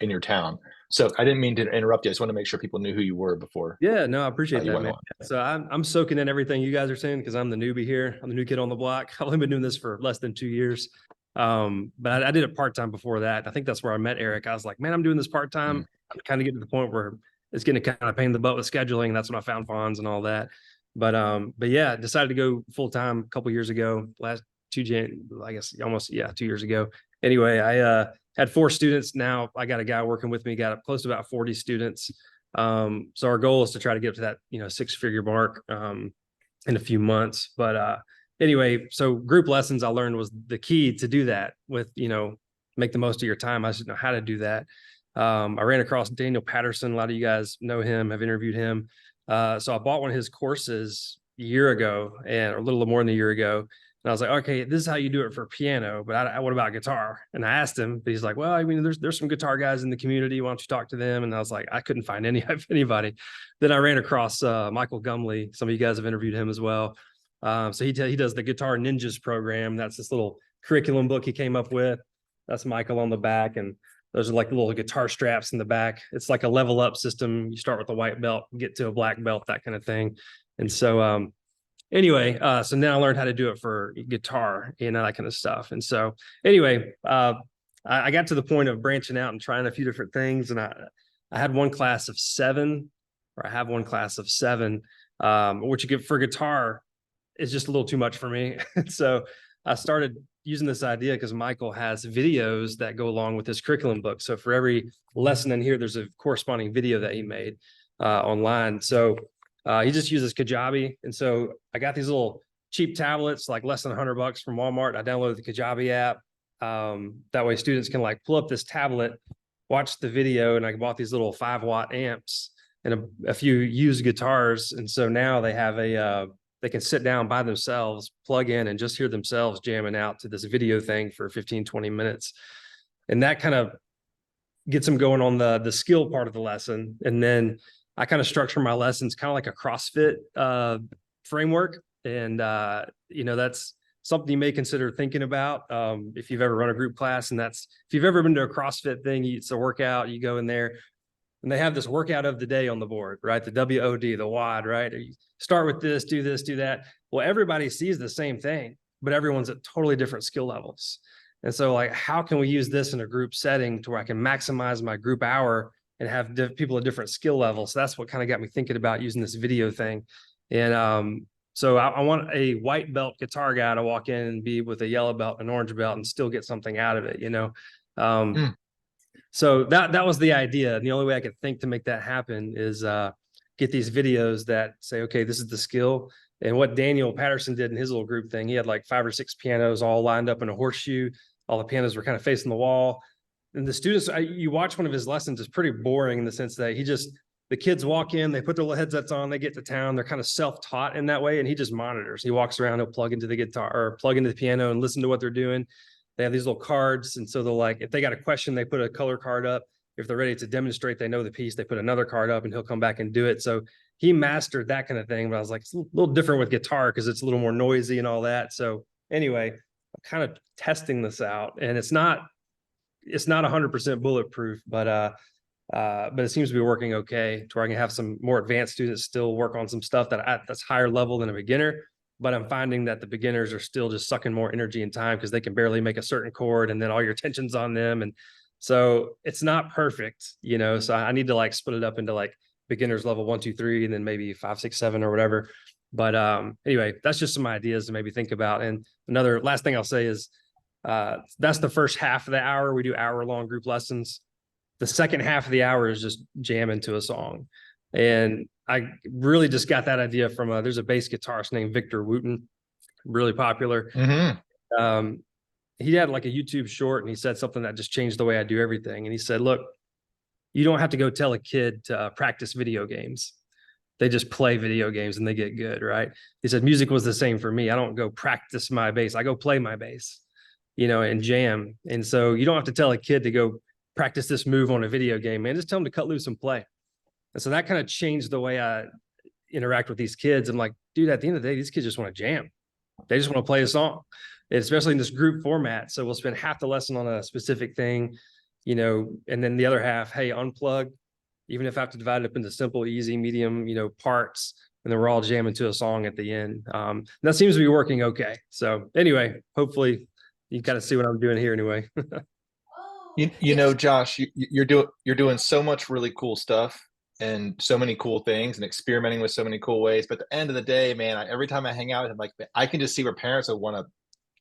your town. So I didn't mean to interrupt you. I just want to make sure people knew who you were before. Yeah, no, I appreciate that, man. So I'm soaking in everything you guys are saying, because I'm the newbie here. I'm the new kid on the block. I've only been doing this for less than 2 years. But I did it part-time before that. I think that's where I met Eric. I was like, man, I'm doing this part-time. I'm kind of getting to the point where it's getting kind of pain in the butt with scheduling. That's when I found Fons and all that. But yeah, decided to go full-time a couple years ago, last 2 years ago. Anyway, I had 4 students. Now I got a guy working with me, got up close to about 40 students. So our goal is to try to get up to that, 6-figure mark in a few months. But anyway, so group lessons I learned was the key to do that with, make the most of your time. I just know how to do that. I ran across Daniel Patterson. A lot of you guys know him, have interviewed him. So I bought one of his courses a year ago, or a little more than a year ago. And I was like, okay, this is how you do it for piano, but what about guitar? And I asked him, but he's like, well, I mean, there's some guitar guys in the community. Why don't you talk to them? And I was like, I couldn't find anybody. Then I ran across Michael Gumley. Some of you guys have interviewed him as well. So he does the Guitar Ninjas program. That's this little curriculum book he came up with. That's Michael on the back. And those are like little guitar straps in the back. It's like a level up system. You start with a white belt, get to a black belt, that kind of thing. And so, anyway, so now I learned how to do it for guitar and that kind of stuff. And so anyway, I got to the point of branching out and trying a few different things. And I had one class of 7, or I have one class of 7, which you get for guitar is just a little too much for me. So I started using this idea because Michael has videos that go along with his curriculum book. So for every lesson in here, there's a corresponding video that he made online. So he just uses Kajabi. And so I got these little cheap tablets, like less than $100 from Walmart. I downloaded the Kajabi app. That way students can like pull up this tablet, watch the video, and I bought these little 5-watt amps and a few used guitars. And so now they have they can sit down by themselves, plug in, and just hear themselves jamming out to this video thing for 15, 20 minutes. And that kind of gets them going on the skill part of the lesson. And then I kind of structure my lessons kind of like a CrossFit framework. And, that's something you may consider thinking about if you've ever run a group class. And if you've ever been to a CrossFit thing, it's a workout, you go in there and they have this workout of the day on the board, right? The WOD, the WOD, right? You start with this, do that. Well, everybody sees the same thing, but everyone's at totally different skill levels. And so like, how can we use this in a group setting to where I can maximize my group hour and have people at different skill levels? So that's what kind of got me thinking about using this video thing. And so I want a white belt guitar guy to walk in and be with a yellow belt, an orange belt, and still get something out of it, So that was the idea. And the only way I could think to make that happen is get these videos that say, okay, this is the skill. And what Daniel Patterson did in his little group thing, he had like 5 or 6 pianos all lined up in a horseshoe. All the pianos were kind of facing the wall. And the students, you watch one of his lessons, it's pretty boring in the sense that the kids walk in, they put their little headsets on, they get to town, they're kind of self-taught in that way. And he just monitors. He walks around, he'll plug into the guitar or plug into the piano and listen to what they're doing. They have these little cards. And so they'll like, if they got a question, they put a color card up. If they're ready to demonstrate, they know the piece, they put another card up and he'll come back and do it. So he mastered that kind of thing. But I was like, it's a little different with guitar because it's a little more noisy and all that. So anyway, I'm kind of testing this out, and it's not 100% bulletproof, but it seems to be working okay to where I can have some more advanced students still work on some stuff that's higher level than a beginner. But I'm finding that the beginners are still just sucking more energy and time because they can barely make a certain chord, and then all your attention's on them. And so it's not perfect, so I need to like split it up into like beginners level 1, 2, 3, and then maybe 5, 6, 7 or whatever. But anyway, that's just some ideas to maybe think about. And another last thing I'll say is that's the first half of the hour. We do hour-long group lessons. The second half of the hour is just jamming to a song. And I really just got that idea from there's a bass guitarist named Victor Wooten, really popular. Mm-hmm. He had like a YouTube short, and he said something that just changed the way I do everything. And he said, look, you don't have to go tell a kid to practice video games. They just play video games and they get good, right? He said, music was the same for me. I don't go practice my bass. I go play my bass, and jam. And so you don't have to tell a kid to go practice this move on a video game, man. Just tell them to cut loose and play. And so that kind of changed the way I interact with these kids. I'm like, dude, at the end of the day, these kids just want to jam. They just want to play a song, especially in this group format. So we'll spend half the lesson on a specific thing, and then the other half, hey, unplug, even if I have to divide it up into simple, easy, medium, parts, and then we're all jamming to a song at the end. That seems to be working okay. So anyway, hopefully you kind of see what I'm doing here anyway. Josh, you're doing so much really cool stuff and so many cool things and experimenting with so many cool ways. But at the end of the day, man, every time I hang out with them, like I can just see where parents would want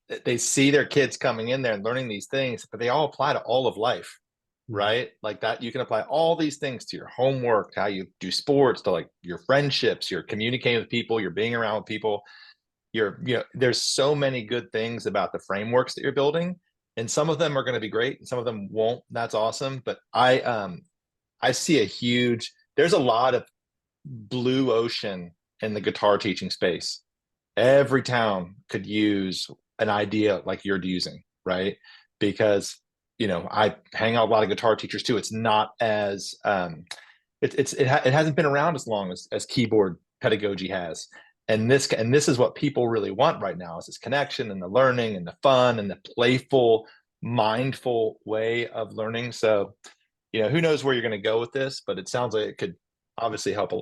to, they see their kids coming in there and learning these things, but they all apply to all of life, right? Like that, you can apply all these things to your homework, how you do sports, to like your friendships, you're communicating with people, you're being around with people. There's so many good things about the frameworks that you're building. And some of them are going to be great and some of them won't. That's awesome. But I see there's a lot of blue ocean in the guitar teaching space. Every town could use an idea like you're using, right? Because, I hang out with a lot of guitar teachers too. It's not as, it hasn't been around as long as keyboard pedagogy has. And this is what people really want right now, is this connection and the learning and the fun and the playful, mindful way of learning. So, who knows where you're going to go with this, but it sounds like it could obviously help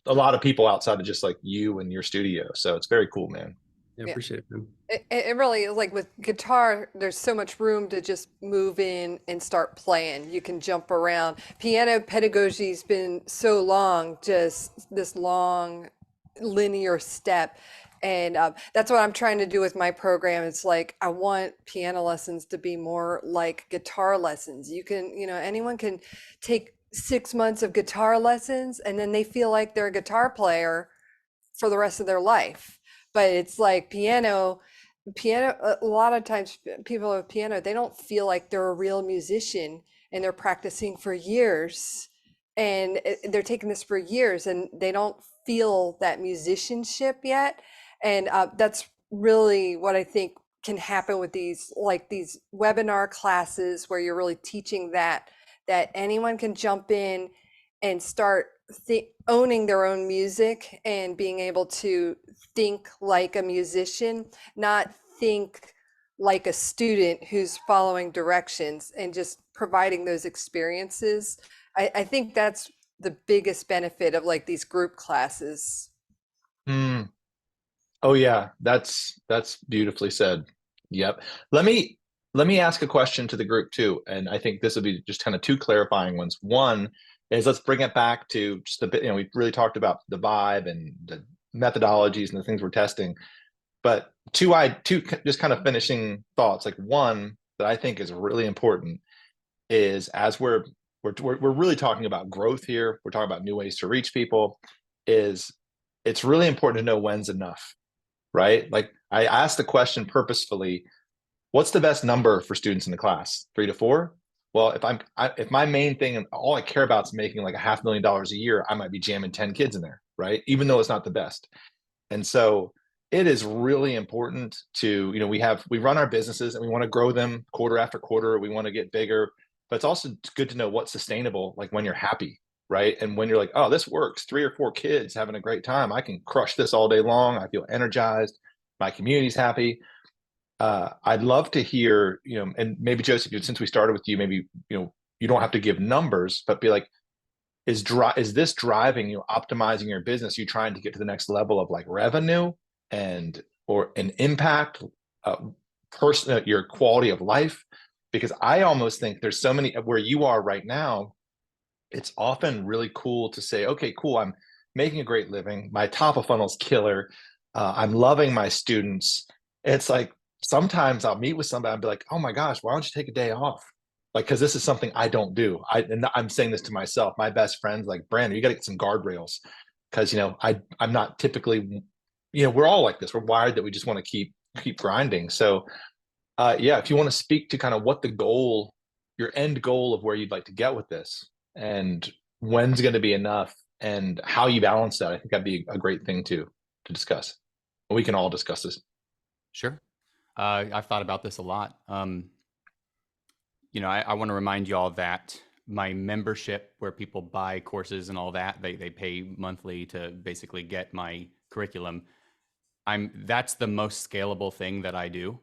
a lot of people outside of just like you and your studio. So it's very cool, man. Yeah, appreciate it, man. It really is, like with guitar, there's so much room to just move in and start playing. You can jump around. Piano pedagogy's been so long, just this long linear step. And that's what I'm trying to do with my program. It's like, I want piano lessons to be more like guitar lessons. You can, anyone can take 6 months of guitar lessons and then they feel like they're a guitar player for the rest of their life. but it's like piano, a lot of times people with piano, they don't feel like they're a real musician, and they're practicing for years, and they're taking this for years, and they don't feel that musicianship yet. And that's really what I think can happen with these, like these webinar classes, where you're really teaching that anyone can jump in and start owning their own music, and being able to think like a musician, not think like a student who's following directions, and just providing those experiences. I think that's the biggest benefit of like these group classes. Mm. Oh yeah, that's beautifully said. Yep. Let me ask a question to the group too, and I think this will be just kind of two clarifying ones. One is, let's bring it back to just a bit. We really talked about the vibe and the methodologies and the things we're testing, but two just kind of finishing thoughts. Like, one that I think is really important is, as we're really talking about growth here, we're talking about new ways to reach people, is it's really important to know when's enough, right? Like, I asked the question purposefully, what's the best number for students in the class? 3 to 4? Well, if my main thing and all I care about is making like $500,000 a year, I might be jamming 10 kids in there, right? Even though it's not the best. And so it is really important to, we run our businesses and we want to grow them quarter after quarter. We want to get bigger, but it's also good to know what's sustainable, like when you're happy, right? And when you're like, oh, this works, 3 or 4 kids having a great time, I can crush this all day long. I feel energized. My community's happy. I'd love to hear, and maybe Joseph, since we started with you, maybe, you don't have to give numbers, but be like, is this driving, optimizing your business? You trying to get to the next level of like revenue or an impact, your quality of life? Because I almost think there's so many, where you are right now, it's often really cool to say, okay, cool, I'm making a great living, my top of funnel's killer, I'm loving my students. It's like, sometimes I'll meet with somebody and be like, oh my gosh, why don't you take a day off? Like, because this is something I don't do. And I'm saying this to myself. My best friend's like, Brandon, you got to get some guardrails, because I'm not typically, we're all like this. We're wired that we just want to keep grinding. So yeah, if you want to speak to kind of what your end goal of where you'd like to get with this, and when's going to be enough, and how you balance that, I think that'd be a great thing to discuss. We can all discuss this. Sure. I've thought about this a lot. I want to remind you all that my membership, where people buy courses and all that, they pay monthly to basically get my curriculum. That's the most scalable thing that I do.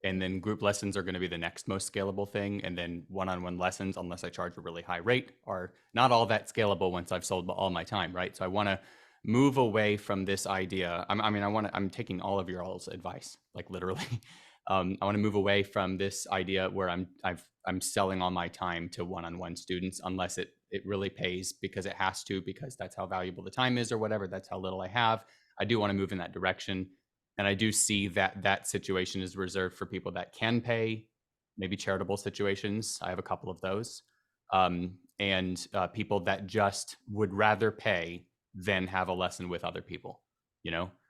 And then group lessons are going to be the next most scalable thing. And then one-on-one lessons, unless I charge a really high rate, are not all that scalable once I've sold all my time, right? So I want to move away from this idea. I'm taking all of your all's advice, like literally. I want to move away from this idea where I'm selling all my time to one-on-one students, unless it really pays, because it has to, because that's how valuable the time is, or whatever. That's how little I have. I do want to move in that direction. And I do see that situation is reserved for people that can pay, maybe charitable situations. I have a couple of those. And people that just would rather pay than have a lesson with other people.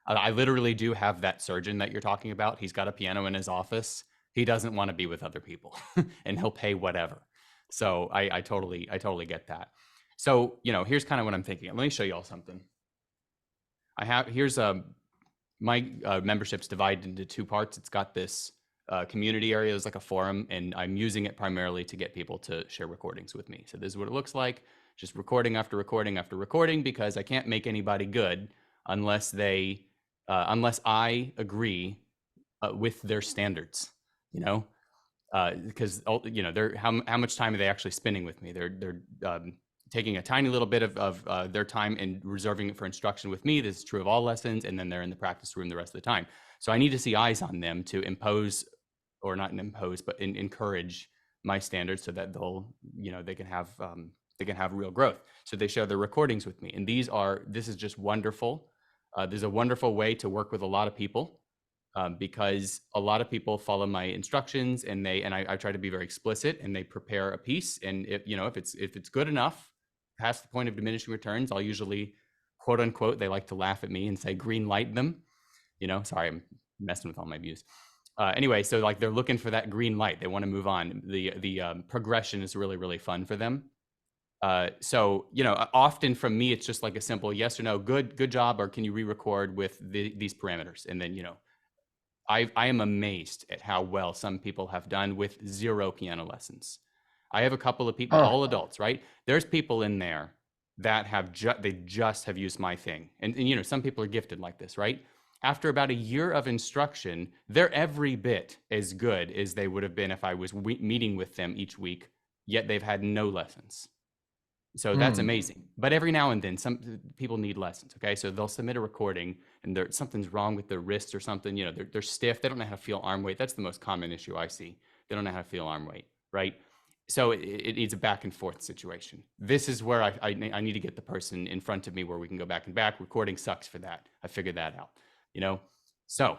I literally do have that surgeon that you're talking about. He's got a piano in his office. He doesn't want to be with other people and he'll pay whatever. So I totally get that. So, here's kind of what I'm thinking. Let me show you all something. Here's my membership's divided into 2 parts. It's got this community area. It's like a forum, and I'm using it primarily to get people to share recordings with me. So this is what it looks like, just recording after recording after recording, because I can't make anybody good unless I agree with their standards, because they're how much time are they actually spending with me? They're taking a tiny little bit of their time and reserving it for instruction with me. This is true of all lessons. And then they're in the practice room the rest of the time. So I need to see eyes on them to impose, or not impose, but encourage my standards, so that they can have real growth. So they share their recordings with me. And this is just wonderful. There's a wonderful way to work with a lot of people, because a lot of people follow my instructions, and I try to be very explicit, and they prepare a piece. And if it's good enough, past the point of diminishing returns, I'll usually, quote unquote, they like to laugh at me and say, green light them. You know, sorry, I'm messing with all my views. Anyway, so like they're looking for that green light. They want to move on. The progression is really, really fun for them. So, you know, often from me, it's just like a simple yes or no, good job, or can you re-record with these parameters? And then, you know, I am amazed at how well some people have done with 0 piano lessons. I have a couple of people, all adults, right? There's people in there that have they just have used my thing. And, you know, some people are gifted like this, right? After about a year of instruction, they're every bit as good as they would have been if I was meeting with them each week, yet they've had no lessons. So that's amazing. But every now and then, some people need lessons. Okay, so they'll submit a recording, and something's wrong with their wrist or something. You know, they're stiff. They don't know how to feel arm weight. That's the most common issue I see. They don't know how to feel arm weight, right? So it needs a back and forth situation. This is where I need to get the person in front of me where we can go back and back. Recording sucks for that. I figured that out. You know, so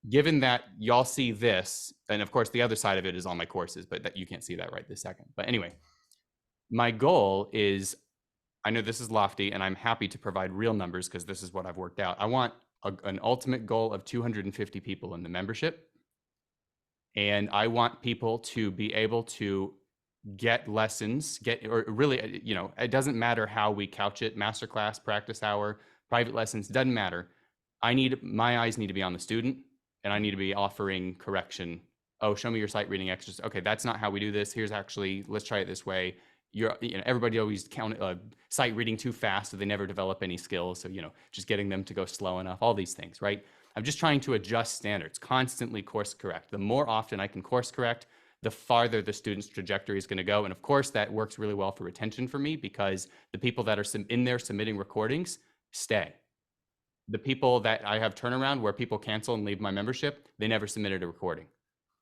given that y'all see this, and of course the other side of it is all my courses, but that you can't see that right this second. But anyway. My goal is, I know this is lofty, and I'm happy to provide real numbers because this is what I've worked out. I want an ultimate goal of 250 people in the membership. And I want people to be able to get lessons, or really, you know, it doesn't matter how we couch it, masterclass, practice hour, private lessons, doesn't matter. My eyes need to be on the student, and I need to be offering correction. Oh, show me your sight reading exercise. Okay, that's not how we do this. Here's actually, let's try it this way. Everybody always sight reading too fast, so they never develop any skills. So, you know, just getting them to go slow enough, all these things, right? I'm just trying to adjust standards, constantly course correct. The more often I can course correct, the farther the student's trajectory is going to go. And of course, that works really well for retention for me, because the people that are in there submitting recordings stay. The people that I have turnaround where people cancel and leave my membership, they never submitted a recording.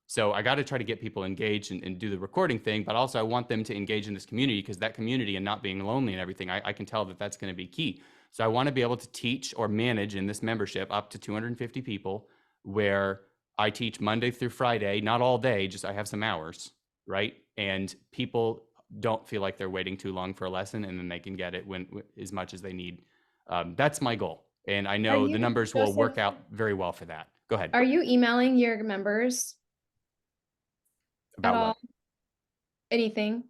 So I got to try to get people engaged and do the recording thing, but also I want them to engage in this community, because that community and not being lonely and everything, I can tell that that's going to be key. So I want to be able to teach or manage in this membership up to 250 people, where I teach Monday through Friday, not all day, just I have some hours, right? And people don't feel like they're waiting too long for a lesson, and then they can get it as much as they need. That's my goal. And I know the numbers will work out very well for that. Go ahead. Are you emailing your members? About what? Anything?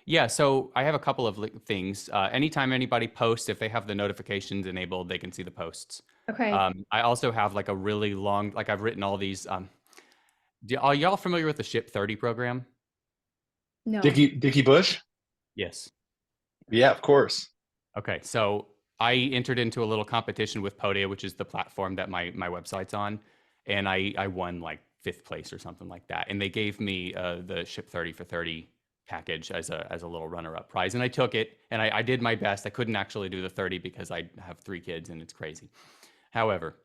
Yeah, so I have a couple of things. Anytime anybody posts, if they have the notifications enabled, they can see the posts. Okay. I also have like a really long, like I've written all these. Are y'all familiar with the Ship 30 program? No. Dickie Bush? Yes. Yeah, of course. Okay, so I entered into a little competition with Podia, which is the platform that my website's on, and I won like 5th place or something like that. And they gave me the Ship 30 for 30 package as a little runner-up prize, and I took it, and I did my best. I couldn't actually do the 30 because I have 3 kids and it's crazy. However,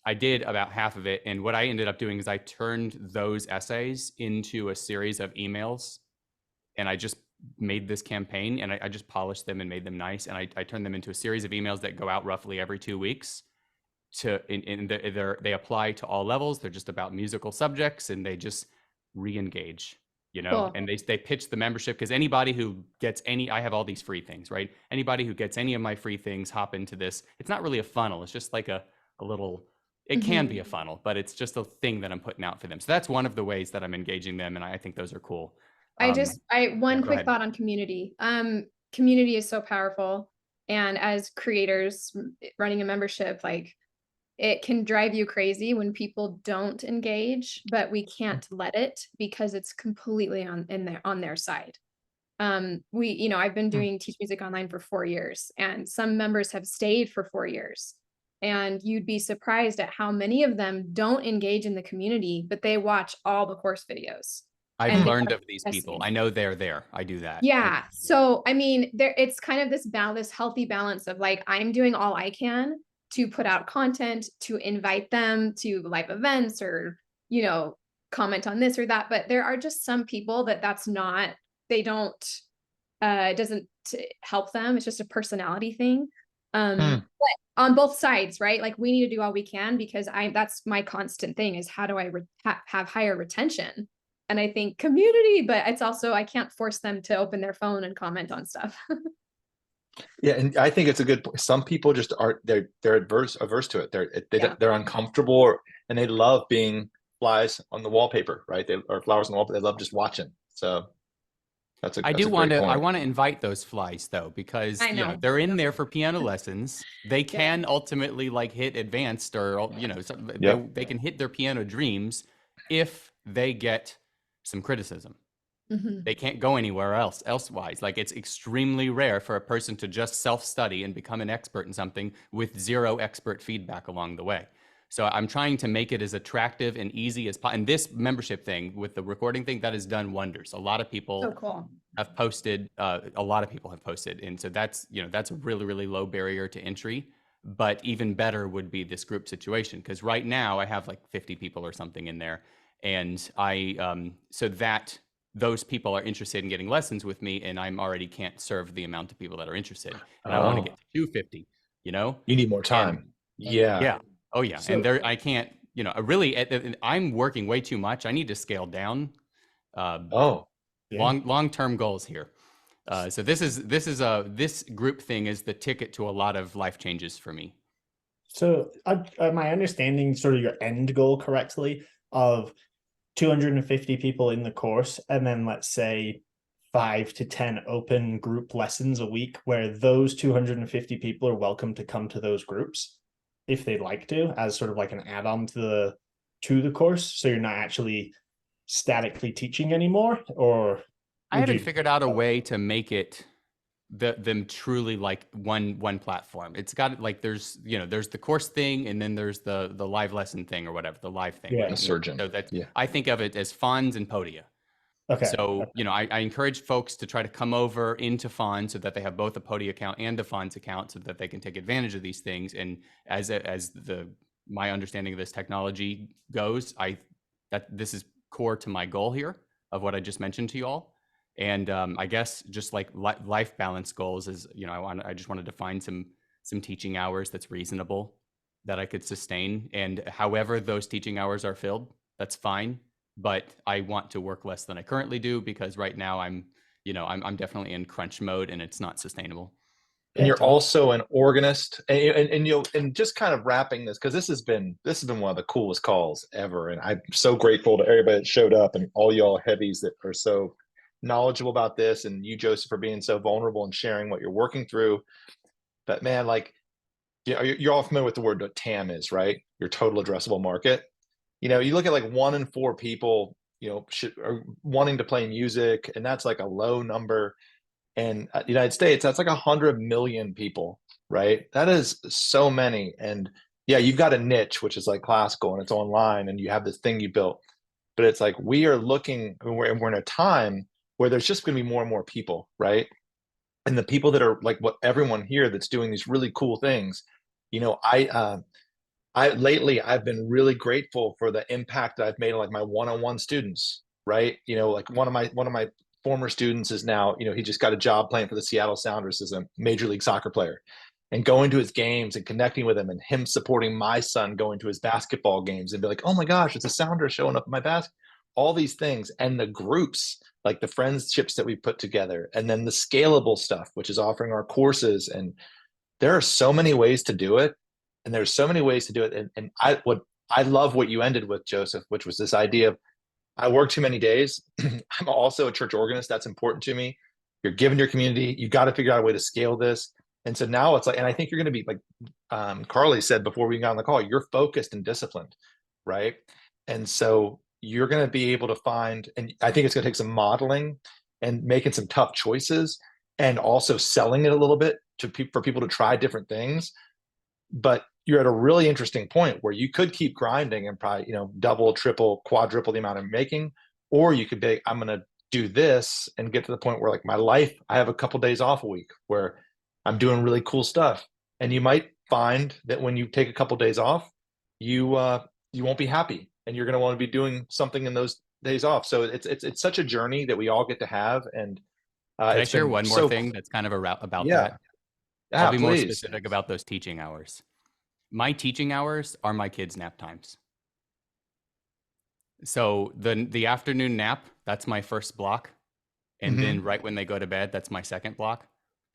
I did about half of it, and what I ended up doing is I turned those essays into a series of emails, and I just made this campaign, and I just polished them and made them nice, and I turned them into a series of emails that go out roughly every 2 weeks. They apply to all levels. They're just about musical subjects, and they just re-engage, you know. Cool. And they pitch the membership, because anybody who gets I have all these free things, right? Anybody who gets any of my free things, hop into this. It's not really a funnel. It's just like a little, it can be a funnel, but it's just a thing that I'm putting out for them. So that's one of the ways that I'm engaging them, and I think those are cool. One quick thought on community. Community is so powerful, and as creators running a membership, like, it can drive you crazy when people don't engage, but we can't let it, because it's completely on their side. I've been doing Teach Music Online for 4 years, and some members have stayed for 4 years, and you'd be surprised at how many of them don't engage in the community, but they watch all the course videos. I've learned of these people. I know they're there. I do that. Yeah. So, I mean, it's kind of this healthy balance of like, I'm doing all I can to put out content, to invite them to live events, or, you know, comment on this or that. But there are just some people that it doesn't help them. It's just a personality thing. But on both sides, right? Like, we need to do all we can, because that's my constant thing, is how do I have higher retention? And I think community, but it's also, I can't force them to open their phone and comment on stuff. Yeah, and I think it's a good point. Some people just are they're averse to it. They're uncomfortable, and they love being flies on the wallpaper, right? Or flowers on the wallpaper. They love just watching. So that's I a do want great to I point. want to invite those flies though, because I know. they're in there for piano lessons. They Yeah. can ultimately like hit advanced, or Yep. they can hit their piano dreams if they get some criticism. Mhm. They can't go anywhere elsewise. Like, it's extremely rare for a person to just self-study and become an expert in something with zero expert feedback along the way. So I'm trying to make it as attractive and easy as possible. And this membership thing with the recording thing, that has done wonders. A lot of people So cool. have posted, a lot of people have posted. And so that's, that's a really, really low barrier to entry. But even better would be this group situation. Because right now I have like 50 people or something in there. And so that those people are interested in getting lessons with me, and I'm already can't serve the amount of people that are interested. And I want to Oh, get to 250, you need more And time. Yeah. yeah. Oh yeah. And So I can't, really, I'm working way too much. I need to scale down. Uh, Oh, yeah. long-term goals here. So this group thing is the ticket to a lot of life changes for me. So am I understanding sort of your end goal correctly of 250 people in the course, and then let's say 5 to 10 open group lessons a week where those 250 people are welcome to come to those groups if they'd like to, as sort of like an add-on to the course, so you're not actually statically teaching anymore? Or I would haven't you figured out a way to make it them truly like one platform. It's got like there's the course thing, and then there's the live lesson thing or whatever, the live thing, Yeah. a right? surgeon. So that's, Yeah. I think of it as Fons and Podia. Okay. So, I encourage folks to try to come over into Fons so that they have both a Podia account and a Fons account, so that they can take advantage of these things. And as my understanding of this technology goes, that this is core to my goal here of what I just mentioned to you all. And I guess just like life balance goals is, I just wanted to find some teaching hours that's reasonable that I could sustain. And however those teaching hours are filled, that's fine. But I want to work less than I currently do, because right now I'm definitely in crunch mode, and it's not sustainable. And Yeah, you're also an organist, and just kind of wrapping this, because this has been one of the coolest calls ever, and I'm so grateful to everybody that showed up and all y'all heavies that are so knowledgeable about this, and you, Joseph, for being so vulnerable and sharing what you're working through. But man, like, you're all familiar with the word TAM is, right? Your total addressable market. You look at like 1 in 4 people, are wanting to play music, and that's like a low number. And the United States, that's like 100 million people, right? That is so many. And yeah, you've got a niche, which is like classical, and it's online, and you have this thing you built. But it's like we are looking, we're in a time where there's just going to be more and more people, right? And the people that are like what everyone here that's doing these really cool things, you know, I lately I've been really grateful for the impact that I've made on like my one-on-one students, right? Like one of my former students is now, he just got a job playing for the Seattle Sounders as a major league soccer player, and going to his games and connecting with him, and him supporting my son going to his basketball games and be like, oh my gosh, it's a Sounder showing up at my basket. All these things, and the groups, like the friendships that we put together, and then the scalable stuff, which is offering our courses. And there are so many ways to do it, and there's so many ways to do it. And I love what you ended with, Joseph, which was this idea of, I work too many days. I'm also a church organist. That's important to me. You're giving your community. You got to figure out a way to scale this. And so now it's like, and I think you're going to be like, Carly said before we got on the call, you're focused and disciplined, right? And so you're going to be able to find, and I think it's going to take some modeling and making some tough choices, and also selling it a little bit for people to try different things. But you're at a really interesting point where you could keep grinding and probably, double, triple, quadruple the amount I'm making, or you could be, I'm going to do this and get to the point where like my life, I have a couple days off a week where I'm doing really cool stuff. And you might find that when you take a couple days off, you won't be happy, and you're going to want to be doing something in those days off. So it's such a journey that we all get to have. And Can I it's share been one more so, thing that's kind of about yeah, that? I'll yeah, be more please. specific about those teaching hours. My teaching hours are my kids' nap times. So the afternoon nap, that's my first block. And then right when they go to bed, that's my second block.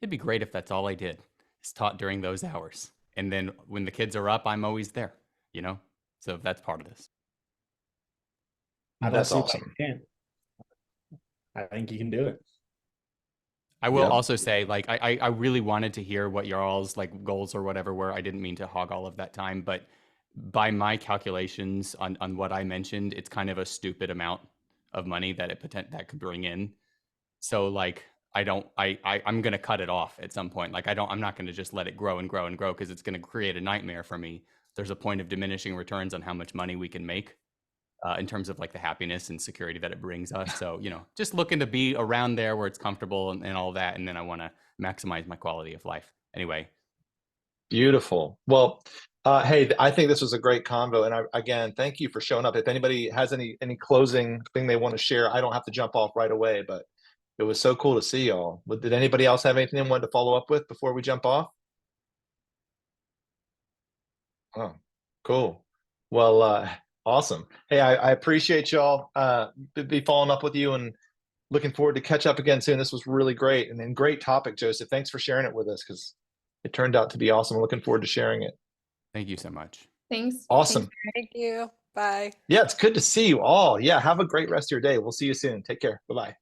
it'd be great if that's all I did, is taught during those hours. And then when the kids are up, I'm always there, you know? So that's part of this. I don't That's see why awesome. you can't. I think you can do it. I will Yeah. also say, like, I really wanted to hear what y'all's like goals or whatever were. I didn't mean to hog all of that time, but by my calculations on what I mentioned, it's kind of a stupid amount of money that that could bring in. So like, I'm going to cut it off at some point. Like, I'm not going to just let it grow and grow and grow, because it's going to create a nightmare for me. There's a point of diminishing returns on how much money we can make. In terms of like the happiness and security that it brings us. So, you know, just looking to be around there where it's comfortable and all that. And then I want to maximize my quality of life. Anyway. Beautiful. Well, hey, I think this was a great convo. And again, thank you for showing up. If anybody has any closing thing they want to share, I don't have to jump off right away, but it was so cool to see y'all. Did anybody else have anything they wanted to follow up with before we jump off? Oh, cool. Well, awesome. Hey, I appreciate y'all. Be following up with you and looking forward to catch up again soon. This was really great, and then great topic, Joseph. Thanks for sharing it with us, because it turned out to be awesome. I'm looking forward to sharing it. Thank you so much. Thanks. Awesome. Thanks. Thank you. Bye. Yeah, it's good to see you all. Yeah, have a great rest of your day. We'll see you soon. Take care. Bye-bye.